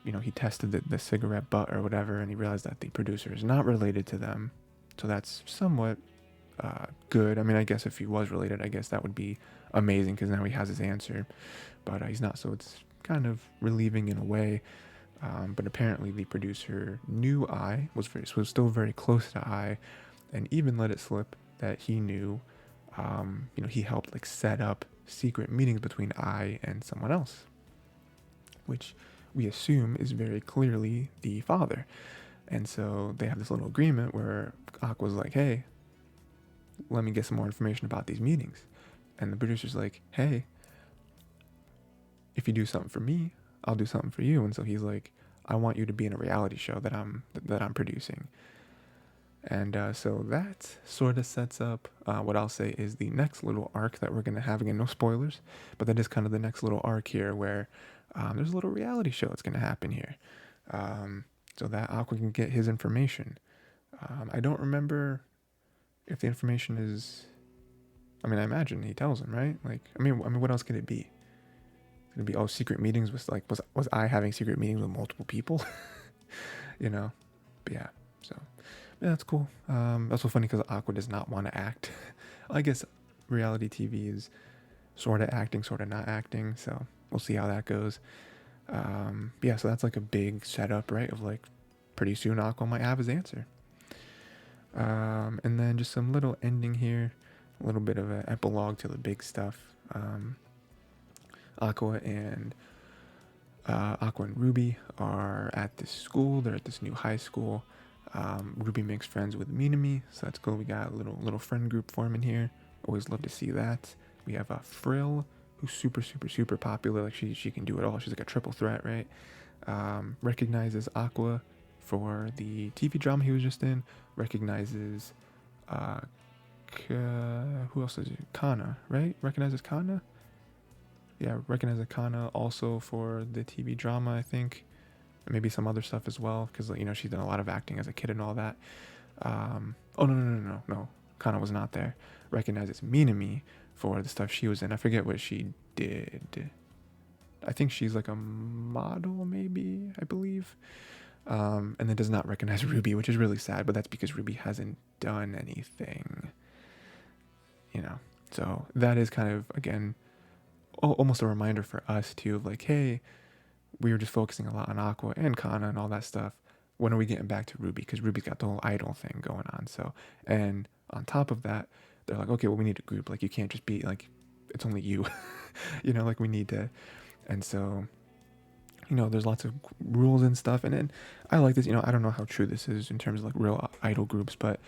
you know, he tested the cigarette butt or whatever, and he realized that the producer is not related to them. So that's somewhat good. I mean, I guess if he was related, I guess that would be amazing, because now he has his answer. But he's not, so it's kind of relieving in a way. But apparently the producer knew I was still very close to I, and even let it slip that he knew, you know, he helped like set up secret meetings between I and someone else, which we assume is very clearly the father. And so they have this little agreement where Aqua's like, "Hey, let me get some more information about these meetings." And the producer's like, "Hey, if you do something for me, I'll do something for you." And so he's like, "I want you to be in a reality show that I'm producing." And so that sort of sets up what I'll say is the next little arc that we're going to have. Again, no spoilers, but that is kind of the next little arc here, where there's a little reality show that's going to happen here, so that Aqua can get his information. I don't remember if the information is, I mean, I imagine he tells him, right? Like, I mean, what else could it be? Could it be, oh, secret meetings with, like, was I having secret meetings with multiple people? You know? But yeah, so yeah, that's cool. That's so funny because Aqua does not want to act. I guess reality TV is sort of acting, sort of not acting. So we'll see how that goes. Yeah, so that's like a big setup, right? Of like pretty soon Aqua might have his answer. And then just some little ending here, a little bit of an epilogue to the big stuff. Aqua and Ruby are at this school. They're at this new high school. Ruby makes friends with Minami, so that's cool. We got a little friend group forming here. Always love to see that. We have Frill, who's super popular. Like she can do it all. She's like a triple threat, right? Recognizes Aqua for the TV drama he was just in. Recognizes who else is it? Kana, right? Recognizes Kana. Yeah, recognizes Kana also for the TV drama, I think. Maybe some other stuff as well, because, you know, she's done a lot of acting as a kid and all that. Oh, no. Kana was not there. Recognizes Minami for the stuff she was in. I forget what she did. I think she's like a model, maybe, I believe. And then does not recognize Ruby, which is really sad, but that's because Ruby hasn't done anything. You know, so that is kind of, again, almost a reminder for us too, of like, hey, we were just focusing a lot on Aqua and Kana and all that stuff. When are we getting back to Ruby? Because Ruby's got the whole idol thing going on. So, and on top of that, they're like, okay, well, we need a group. Like, you can't just be like, it's only you, like we need to. And so, there's lots of rules and stuff. And then I like this, I don't know how true this is in terms of like real idol groups, but,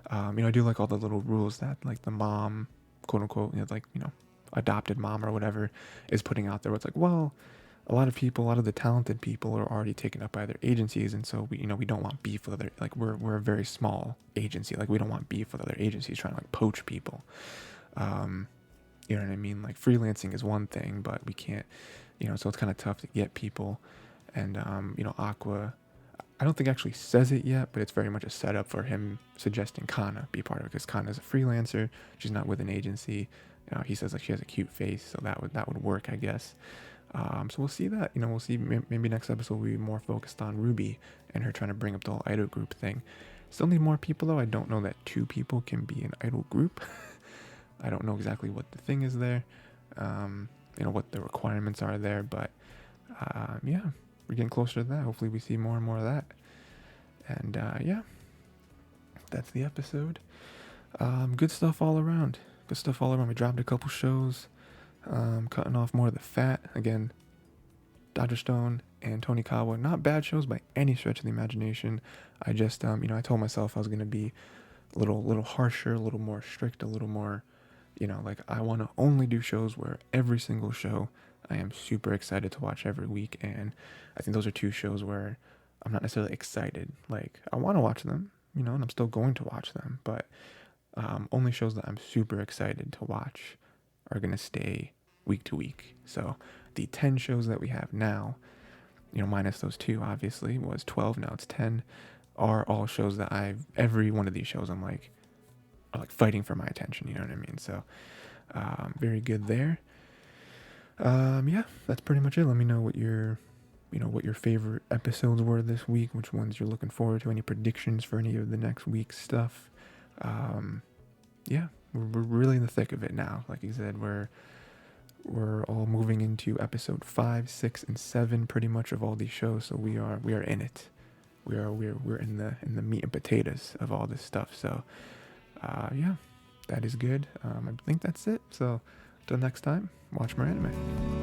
I do like all the little rules that like the mom, quote unquote, adopted mom or whatever is putting out there. Where it's like, well, a lot of the talented people are already taken up by other agencies. And so we don't want beef with other, like we're a very small agency. Like we don't want beef with other agencies trying to like poach people. You know what I mean? Like freelancing is one thing, but we can't, so it's kind of tough to get people. And, Aqua, I don't think actually says it yet, but it's very much a setup for him suggesting Kana be part of it, because Kana's a freelancer. She's not with an agency. He says like she has a cute face, so that would work, I guess. So we'll see that, we'll see. Maybe next episode will be more focused on Ruby and her trying to bring up the whole idol group thing. Still need more people though. I don't know that 2 people can be an idol group. I don't know exactly what the thing is there, what the requirements are there, but yeah, we're getting closer to that. Hopefully we see more and more of that. And yeah, that's the episode. Good stuff all around. We dropped a couple shows, cutting off more of the fat. Again, Dodger Stone and Tonikawa, not bad shows by any stretch of the imagination. I just, I told myself I was going to be a little harsher, a little more strict, a little more, like I want to only do shows where every single show I am super excited to watch every week. And I think those are 2 shows where I'm not necessarily excited. Like I want to watch them, and I'm still going to watch them, but only shows that I'm super excited to watch are going to stay week to week. So the 10 shows that we have now, minus those 2 obviously, was 12, now it's 10, are all shows that every one of these shows I'm like, are like fighting for my attention, you know what I mean? So very good there. Yeah, that's pretty much it. Let me know what your favorite episodes were this week, which ones you're looking forward to, any predictions for any of the next week's stuff. Yeah, we're really in the thick of it now. Like I said, we're all moving into episode 5, 6, and 7 pretty much of all these shows, so we are in it. We're in the meat and potatoes of all this stuff. So yeah, that is good. I think that's it. So until next time, watch more anime.